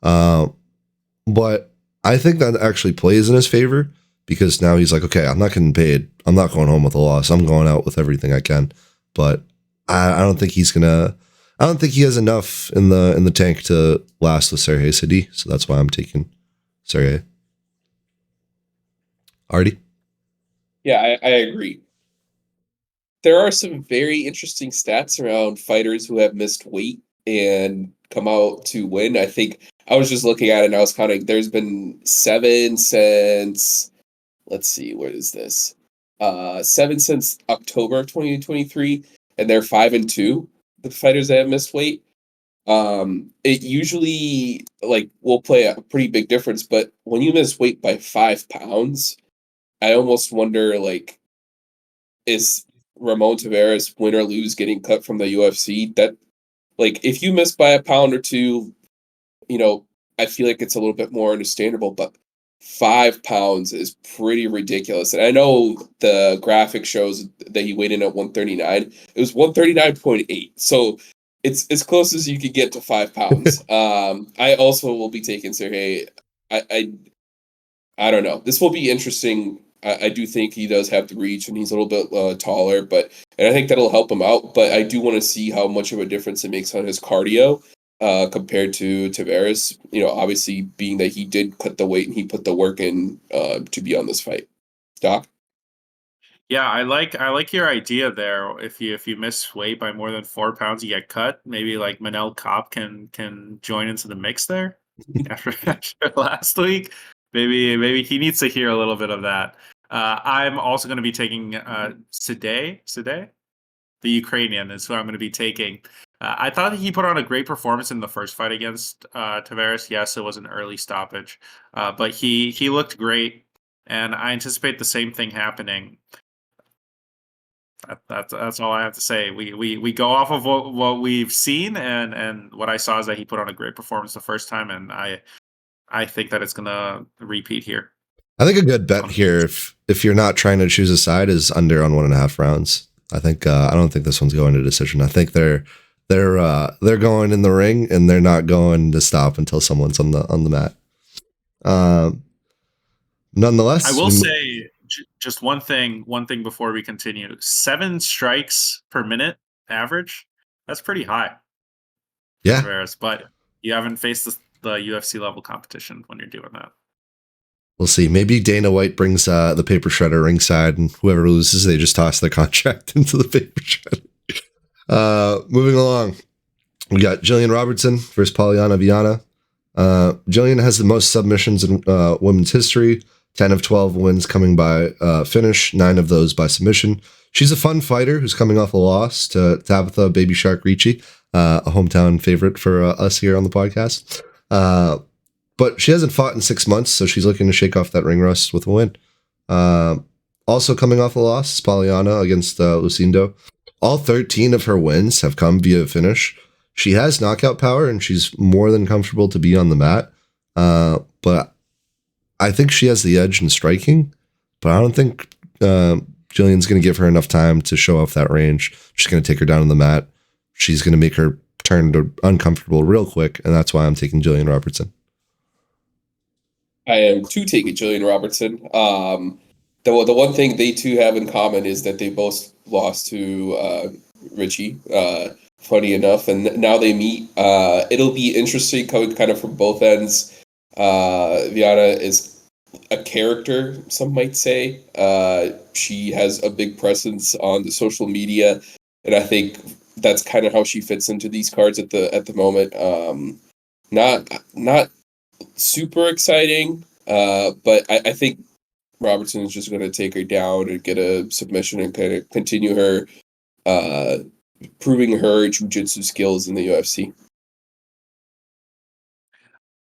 But I think that actually plays in his favor because now he's like, okay, I'm not getting paid. I'm not going home with a loss. I'm going out with everything I can. But I don't think he's gonna. I don't think he has enough in the tank to last with Sergey Sidi. So that's why I'm taking Sergey. Artie? Yeah, I agree. There are some very interesting stats around fighters who have missed weight and come out to win. I think I was just looking at it and I was counting. There's been 7 since, let's see, what is this? 7 since October of 2023, and they're 5-2. The fighters that have missed weight. It usually will play a pretty big difference, but when you miss weight by 5 pounds, I almost wonder is Ramon Taveras win or lose getting cut from the UFC? That if you miss by a pound or two, I feel like it's a little bit more understandable, but 5 pounds is pretty ridiculous. And I know the graphic shows that he weighed in at 139. It was 139.8. So it's as close as you could get to 5 pounds. I also will be taking Sergey. I don't know. This will be interesting. I do think he does have the reach and he's a little bit taller, and I think that'll help him out. But I do want to see how much of a difference it makes on his cardio. Compared to Taveras, obviously being that he did cut the weight and he put the work in to be on this fight. Doc? Yeah, I like your idea there. If you miss weight by more than 4 pounds, you get cut. Maybe like Manel Kopp can join into the mix there after last week. Maybe he needs to hear a little bit of that. I'm also going to be taking Sidi, the Ukrainian is who I'm going to be taking. I thought he put on a great performance in the first fight against Taveras. Yes, it was an early stoppage, but he looked great, and I anticipate the same thing happening. That's all I have to say. We go off of what we've seen, and what I saw is that he put on a great performance the first time, and I think that it's going to repeat here. I think a good bet here, if you're not trying to choose a side, is under on 1.5 rounds. I think I don't think this one's going to decision. I think they're going in the ring and they're not going to stop until someone's on the mat. Nonetheless, I will say just one thing before we continue. 7 strikes per minute average. That's pretty high. Yeah, but you haven't faced the UFC level competition when you're doing that. We'll see. Maybe Dana White brings the paper shredder ringside, and whoever loses, they just toss the contract into the paper shredder. Moving along, we got Jillian Robertson versus Polyana Viana. Jillian has the most submissions in women's history. 10 of 12 wins coming by finish, 9 of those by submission. She's a fun fighter who's coming off a loss to Tabitha Baby Shark Ricci, a hometown favorite for us here on the podcast. But she hasn't fought in 6 months, so she's looking to shake off that ring rust with a win. Also coming off a loss is Polyana against Lucindo. All 13 of her wins have come via finish. She has knockout power, and she's more than comfortable to be on the mat. But I think she has the edge in striking, but I don't think Jillian's going to give her enough time to show off that range. She's going to take her down on the mat. She's going to make her turn to uncomfortable real quick, and that's why I'm taking Jillian Robertson. I am too taking Jillian Robertson. The one thing they two have in common is that they both lost to Richie. Funny enough, and now they meet. It'll be interesting coming kind of from both ends. Viana is a character, some might say. She has a big presence on the social media, and I think that's kind of how she fits into these cards at the moment. Not super exciting, but I think Robertson is just going to take her down and get a submission and kind of continue her proving her jiu-jitsu skills in the UFC.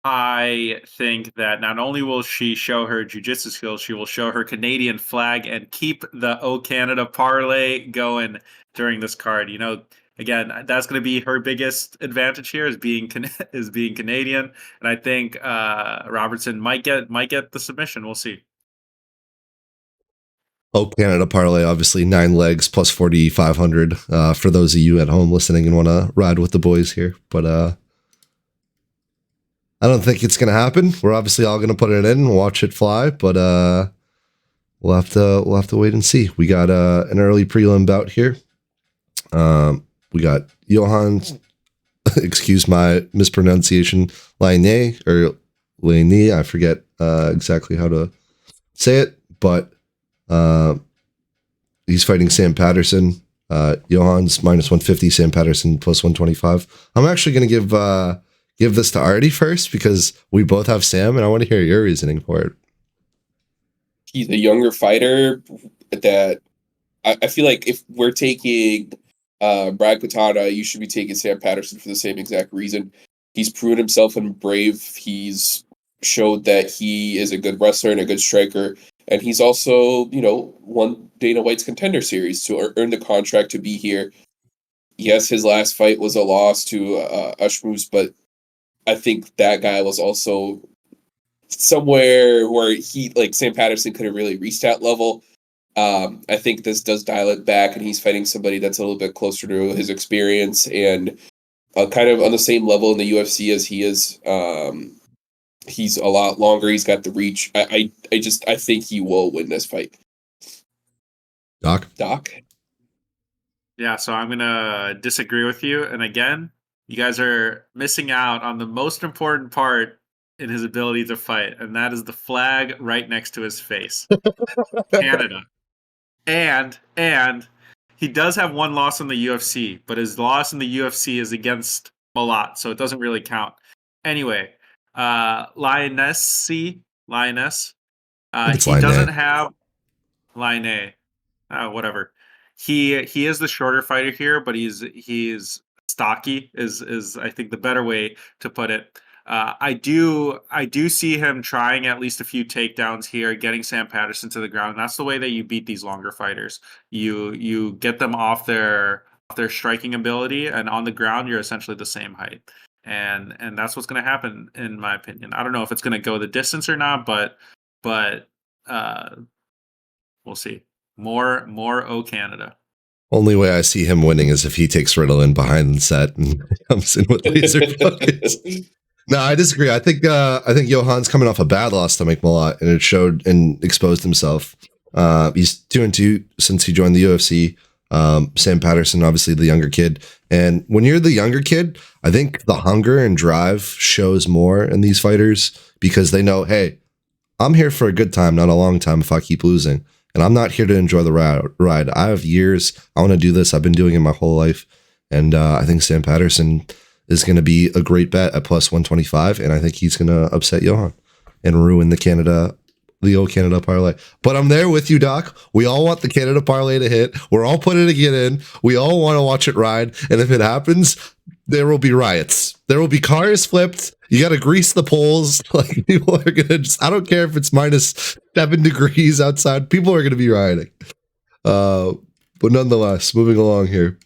I think that not only will she show her jiu-jitsu skills, she will show her Canadian flag and keep the O Canada parlay going during this card. You know, again, that's going to be her biggest advantage here is being Canadian, and I think Robertson might get the submission. We'll see. Oh, Canada parlay, obviously 9 legs plus 4,500 for those of you at home listening and want to ride with the boys here. But I don't think it's going to happen. We're obviously all going to put it in and watch it fly, but we'll have to wait and see. We got an early prelim bout here. We got Johan, excuse my mispronunciation, Laine, I forget exactly how to say it, but he's fighting Sam Patterson. Johan's minus 150, Sam Patterson plus 125. I'm actually going to give this to Artie first because we both have Sam, and I want to hear your reasoning for it. He's a younger fighter that I feel like if we're taking Brad Katana, you should be taking Sam Patterson for the same exact reason. He's proven himself and brave. He's showed that he is a good wrestler and a good striker. And he's also, won Dana White's Contender Series to earn the contract to be here. Yes, his last fight was a loss to Ashmus, but I think that guy was also somewhere where Sam Patterson couldn't really reach that level. I think this does dial it back, and he's fighting somebody that's a little bit closer to his experience and kind of on the same level in the UFC as he is. He's a lot longer. He's got the reach. I think he will win this fight. Doc? Yeah, so I'm going to disagree with you. And again, you guys are missing out on the most important part in his ability to fight, and that is the flag right next to his face. Canada. And he does have one loss in the UFC, but his loss in the UFC is against Malat, so it doesn't really count. Anyway, Lioness. He doesn't have Line. Whatever. He is the shorter fighter here, but he's stocky is I think the better way to put it. I do see him trying at least a few takedowns here, getting Sam Patterson to the ground. And that's the way that you beat these longer fighters. You get them off their striking ability, and on the ground you're essentially the same height. And that's what's going to happen, in my opinion. I don't know if it's going to go the distance or not, but we'll see. More O Canada. Only way I see him winning is if he takes Ritalin behind the set and comes in with laser focus. No, I disagree. I think Johan's coming off a bad loss to Mike Malott, and it showed and exposed himself. He's 2-2 since he joined the UFC. Sam Patterson, obviously the younger kid. And when you're the younger kid, I think the hunger and drive shows more in these fighters because they know, hey, I'm here for a good time, not a long time if I keep losing. And I'm not here to enjoy the ride. I have years. I want to do this. I've been doing it my whole life. And I think Sam Patterson is going to be a great bet at plus 125. And I think he's going to upset Johan and ruin the OH CANADAAA parlay. But I'm there with you, Doc. We all want the Canada parlay to hit. We're all putting it in. We all want to watch it ride. And if it happens, there will be riots. There will be cars flipped. You got to grease the poles. Like, people are going to just, I don't care if it's minus 7 degrees outside. People are going to be rioting. But nonetheless, moving along here.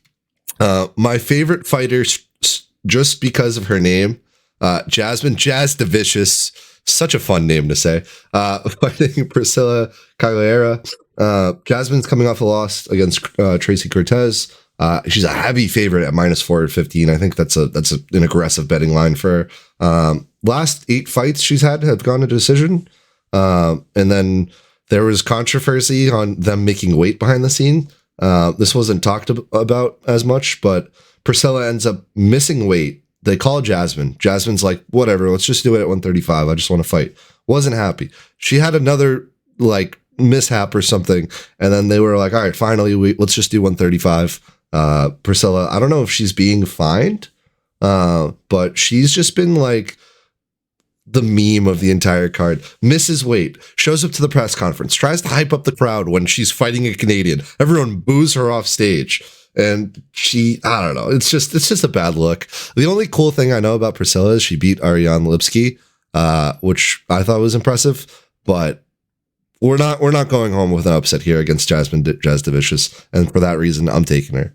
My favorite fighter, just because of her name, Jasmine Jazz Devicious. Such a fun name to say. Fighting Priscilla Cagliera. Jasmine's coming off a loss against Tracy Cortez. She's a heavy favorite at minus 415. I think that's an aggressive betting line for her. Last 8 fights she's had have gone to decision. And then there was controversy on them making weight behind the scene. This wasn't talked about as much, but Priscilla ends up missing weight. They call Jasmine. Jasmine's like, whatever, let's just do it at 135. I just want to fight. Wasn't happy. She had another like mishap or something. And then they were like, all right, finally, let's just do 135. Priscilla, I don't know if she's being fined, but she's just been like the meme of the entire card. Misses weight, shows up to the press conference, tries to hype up the crowd when she's fighting a Canadian. Everyone boos her off stage. And I don't know. It's just a bad look. The only cool thing I know about Priscilla is she beat Ariane Lipsky, which I thought was impressive. But we're not going home with an upset here against Jasmine Jazz Devicious, and for that reason, I'm taking her.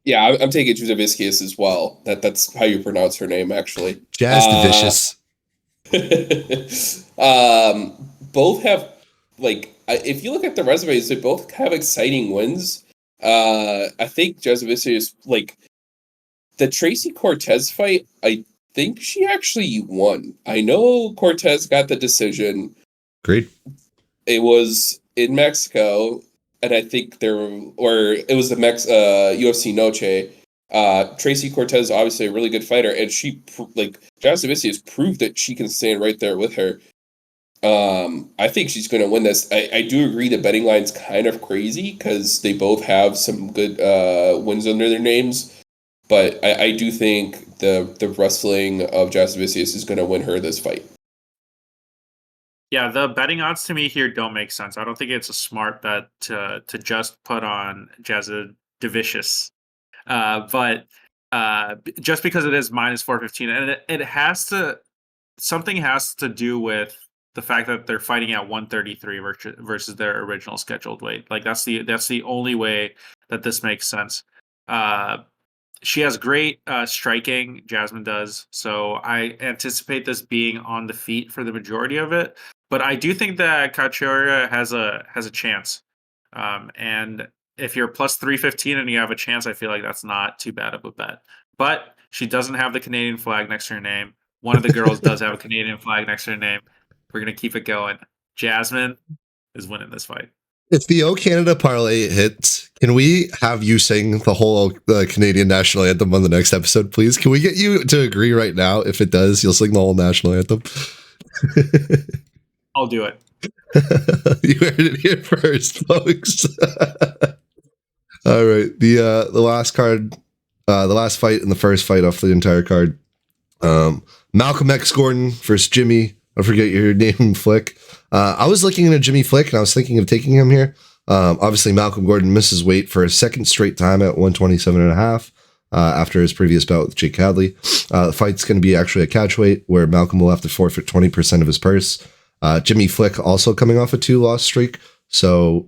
Yeah, I'm taking Juzavicius as well. That's how you pronounce her name, actually. Jazz Devicious. Both have, like, if you look at the resumes, they both have exciting wins. I think Juzavicius, like, the Tracy Cortez fight, I think she actually won. I know Cortez got the decision. Great. It was in Mexico, and I think it was the UFC Noche. Tracy Cortez, obviously a really good fighter, and she, like, Juzavicius proved that she can stand right there with her. I think she's going to win this. I do agree the betting line's kind of crazy because they both have some good wins under their names, but I do think the wrestling of Jazavicius is going to win her this fight. Yeah, the betting odds to me here don't make sense. I don't think it's a smart bet to just put on Jazavicius, but just because it is minus 415, and it has to, something has to do with the fact that they're fighting at 133 versus their original scheduled weight. Like that's the only way that this makes sense. She has great striking, Jasmine does, so I anticipate this being on the feet for the majority of it. But I do think that Cachoeira has a chance. And if you're plus 315 and you have a chance, I feel like that's not too bad of a bet. But she doesn't have the Canadian flag next to her name. One of the girls does have a Canadian flag next to her name. We're going to keep it going. Jasmine is winning this fight. If the OH CANADAAA parlay hits, can we have you sing the whole Canadian national anthem on the next episode, please? Can we get you to agree right now? If it does, you'll sing the whole national anthem. I'll do it. You heard it here first, folks. All right. The last card, the last fight and the first fight off the entire card. Malcolm X Gordon versus Jimmy. I forget your name, Flick. I was looking at Jimmy Flick, and I was thinking of taking him here. Obviously, Malcolm Gordon misses weight for a second straight time at 127.5 after his previous bout with Jake Hadley. The fight's going to be actually a catch weight, where Malcolm will have to forfeit 20% of his purse. Jimmy Flick also coming off a 2-loss streak, so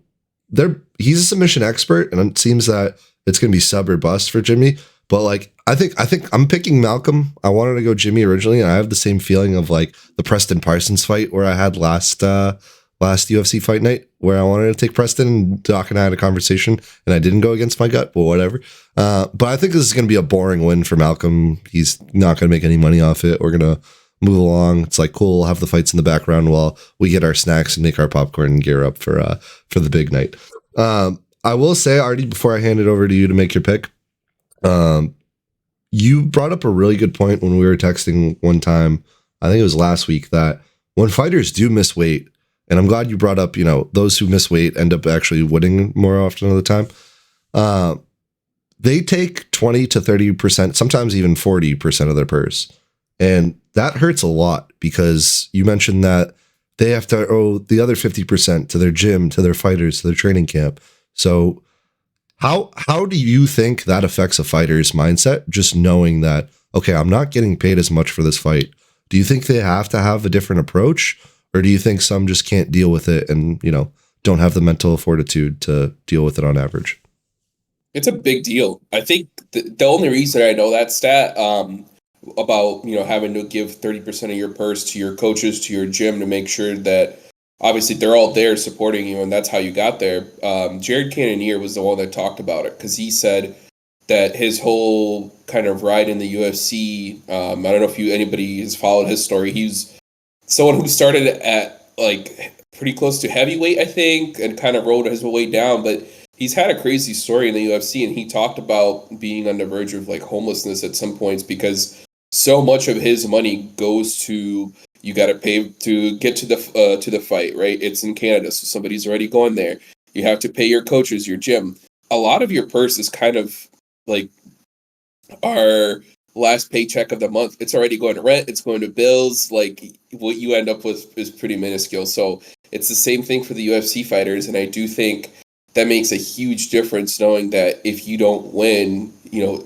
he's a submission expert, and it seems that it's going to be sub or bust for Jimmy. But like, I think I'm picking Malcolm. I wanted to go Jimmy originally, and I have the same feeling of like the Preston Parsons fight where I had last UFC fight night, where I wanted to take Preston, and Doc and I had a conversation, and I didn't go against my gut, but whatever. But I think this is going to be a boring win for Malcolm. He's not going to make any money off it. We're going to move along. It's like, cool, we'll have the fights in the background while we get our snacks and make our popcorn and gear up for the big night. I will say, Artie, before I hand it over to you to make your pick, you brought up a really good point when we were texting one time, I think it was last week, that when fighters do miss weight, and I'm glad you brought up, those who miss weight end up actually winning more often of the time. they take 20 to 30%, sometimes even 40% of their purse. And that hurts a lot because you mentioned that they have to owe the other 50% to their gym, to their fighters, to their training camp. So how do you think that affects a fighter's mindset? Just knowing that, okay, I'm not getting paid as much for this fight. Do you think they have to have a different approach, or do you think some just can't deal with it and, don't have the mental fortitude to deal with it on average? It's a big deal. I think the only reason I know that stat about having to give 30% of your purse to your coaches, to your gym, to make sure that obviously they're all there supporting you, and that's how you got there. Jared Cannonier was the one that talked about it, because he said that his whole kind of ride in the UFC, I don't know if anybody has followed his story. He's someone who started at like pretty close to heavyweight, I think, and kind of rode his way down, but he's had a crazy story in the UFC, and he talked about being on the verge of like homelessness at some points, because so much of his money goes to, you got to pay to get to the fight, right? It's in Canada, so somebody's already going there. You have to pay your coaches, your gym. A lot of your purse is kind of like our last paycheck of the month. It's already going to rent, it's going to bills. Like, what you end up with is pretty minuscule. So it's the same thing for the UFC fighters, and I do think that makes a huge difference, knowing that if you don't win,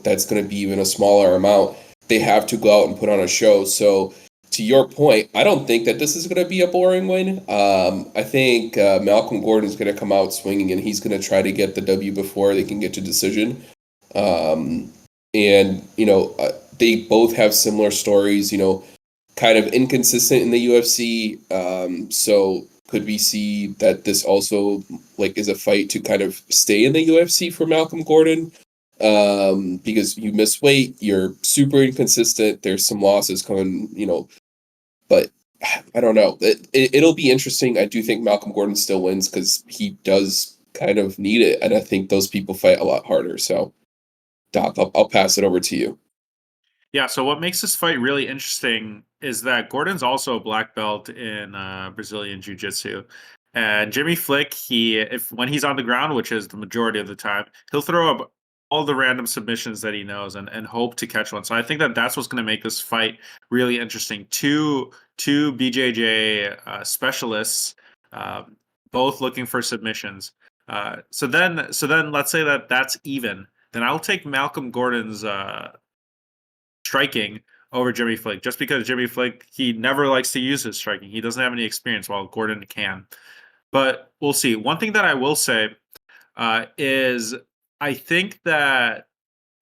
that's going to be even a smaller amount. They have to go out and put on a show. So to your point, I don't think that this is going to be a boring win. I think Malcolm Gordon is going to come out swinging, and he's going to try to get the W before they can get to decision. They both have similar stories, kind of inconsistent in the UFC. So could we see that this also is a fight to kind of stay in the UFC for Malcolm Gordon? Because you miss weight, you're super inconsistent. There's some losses coming, but I don't know. It'll be interesting. I do think Malcolm Gordon still wins because he does kind of need it, and I think those people fight a lot harder. So, Doc, I'll pass it over to you. Yeah, so what makes this fight really interesting is that Gordon's also a black belt in Brazilian Jiu-Jitsu. And Jimmy Flick, when he's on the ground, which is the majority of the time, he'll throw up all the random submissions that he knows and hope to catch one. So I think that's what's going to make this fight really interesting. Two BJJ specialists, both looking for submissions. So then let's say that's even. Then I'll take Malcolm Gordon's striking over Jimmy Flick, just because Jimmy Flick, he never likes to use his striking. He doesn't have any experience, while Gordon can. But we'll see. One thing that I will say is I think that,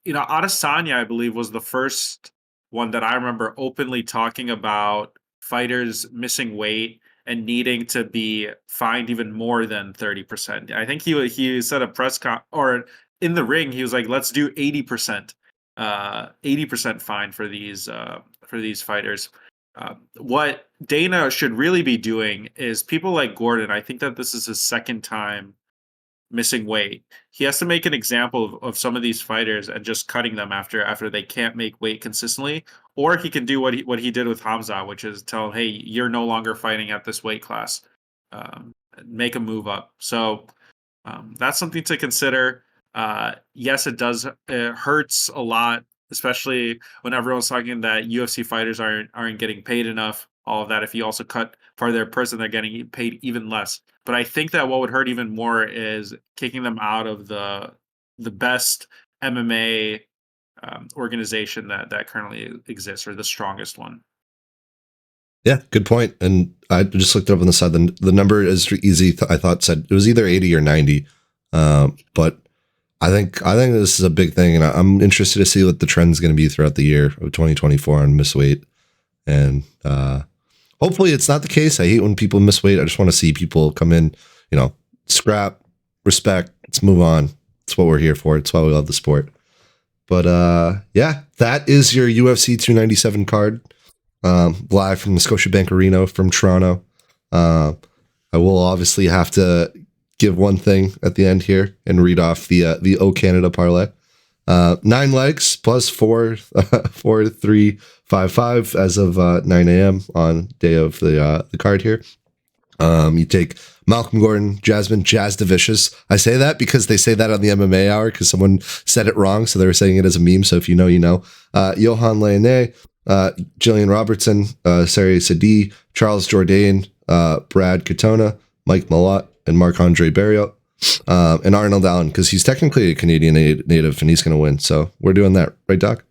Adesanya, I believe, was the first one that I remember openly talking about fighters missing weight and needing to be fined even more than 30%. I think he said a press or in the ring, he was like, let's do 80%. 80% fine for these fighters. What Dana should really be doing is, people like Gordon, I think that this is his second time missing weight. He has to make an example of some of these fighters and just cutting them after they can't make weight consistently, or he can do what he did with Hamza, which is tell him, hey, you're no longer fighting at this weight class. Make a move up. So that's something to consider. Yes, it does. It hurts a lot, especially when everyone's talking that UFC fighters aren't getting paid enough. All of that. If you also cut part of their person, they're getting paid even less. But I think that what would hurt even more is kicking them out of the best MMA organization that currently exists, or the strongest one. Yeah, good point. And I just looked it up on the side. The number is easy. I thought said it was either 80 or 90. But I think this is a big thing, and I'm interested to see what the trend is going to be throughout the year of 2024 on miss weight. And hopefully it's not the case. I hate when people miss weight. I just want to see people come in, scrap, respect. Let's move on. That's what we're here for. It's why we love the sport. But yeah, that is your UFC 297 card, live from the Scotiabank Arena from Toronto. I will obviously have to give one thing at the end here and read off the OH CANADAAA parlay. 9 legs plus 4, 4, 3, 5, 5 as of 9 a.m. on day of the card here. You take Malcolm Gordon, Jasmine Jazz Devicious. I say that because they say that on the MMA Hour because someone said it wrong, so they were saying it as a meme. So if you know, you know. Johan Leone, Jillian Robertson, Sari Sadi, Charles Jourdain, Brad Katona, Mike Malott, and Marc-Andre Barriot, and Arnold Allen because he's technically a Canadian native and he's going to win. So we're doing that, right, Doc?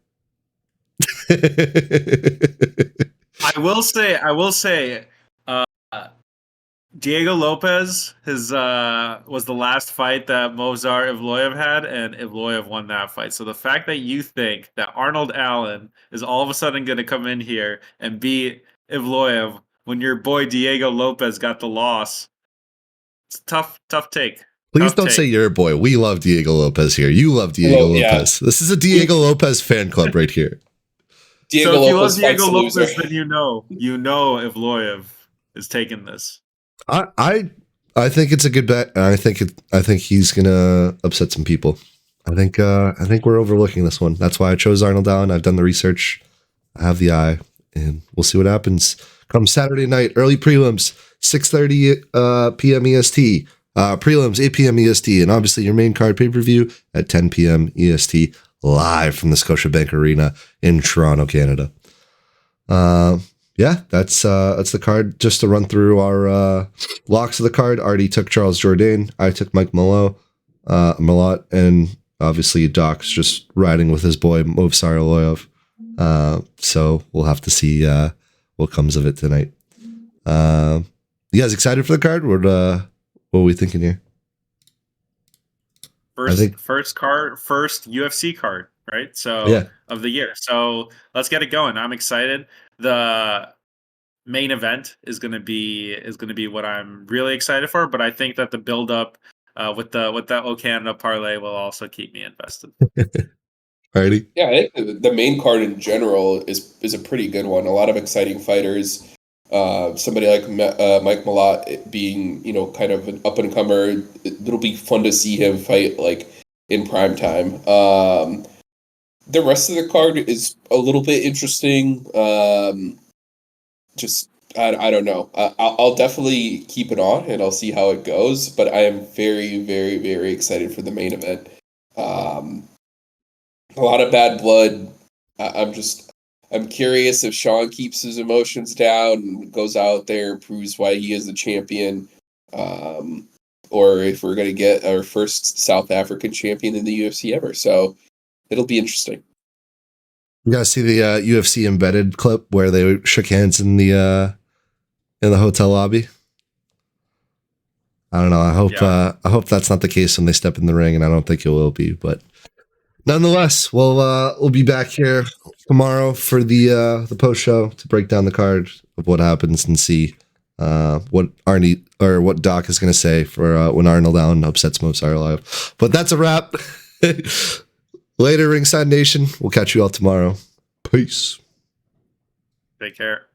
I will say, Diego Lopez was the last fight that Movsar Evloev had, and Evloev won that fight. So the fact that you think that Arnold Allen is all of a sudden going to come in here and beat Evloev when your boy Diego Lopez got the loss, it's a tough take. Please don't say your boy. We love Diego Lopez here. You love Diego Lopez. This is a Diego Lopez fan club right here. Diego so if you love Diego Lopez, then you know Evloev is taking this. I think it's a good bet, and I think he's gonna upset some people. I think we're overlooking this one. That's why I chose Arnold Allen. I've done the research. I have the eye, and we'll see what happens. Come Saturday night, early prelims, 6:30 p.m. EST. Prelims 8 p.m. EST, and obviously your main card pay-per-view at 10 p.m. EST, live from the Scotiabank Arena in Toronto, Canada. Yeah, that's the card. Just to run through our locks of the card. Artie took Charles Jourdain. I took Mike Malott, and obviously Doc's just riding with his boy Movsar Evloev. So we'll have to see what comes of it tonight. You guys excited for the card? What are we thinking here? First UFC card, right? So yeah. Of the year. So let's get it going. I'm excited. The main event is going to be what I'm really excited for, but I think that the build up with the OH CANADAAA parlay will also keep me invested. Alrighty. Yeah, I think the main card in general is a pretty good one. A lot of exciting fighters. Somebody like Mike Malott being, kind of an up and comer. It'll be fun to see him fight like in prime time. The rest of the card is a little bit interesting. I don't know. I'll definitely keep it on and I'll see how it goes. But I am very, very, very excited for the main event. A lot of bad blood. I'm curious if Sean keeps his emotions down and goes out there and proves why he is the champion, or if we're going to get our first South African champion in the UFC ever. So it'll be interesting. You guys see the UFC embedded clip where they shook hands in the hotel lobby? I don't know. I hope that's not the case when they step in the ring, and I don't think it will be. But nonetheless, we'll be back here tomorrow for the post show to break down the card of what happens and see what Arnie or what Doc is going to say for when Arnold Allen upsets Movsar Evloev. But that's a wrap. Later, Ringside Nation. We'll catch you all tomorrow. Peace. Take care.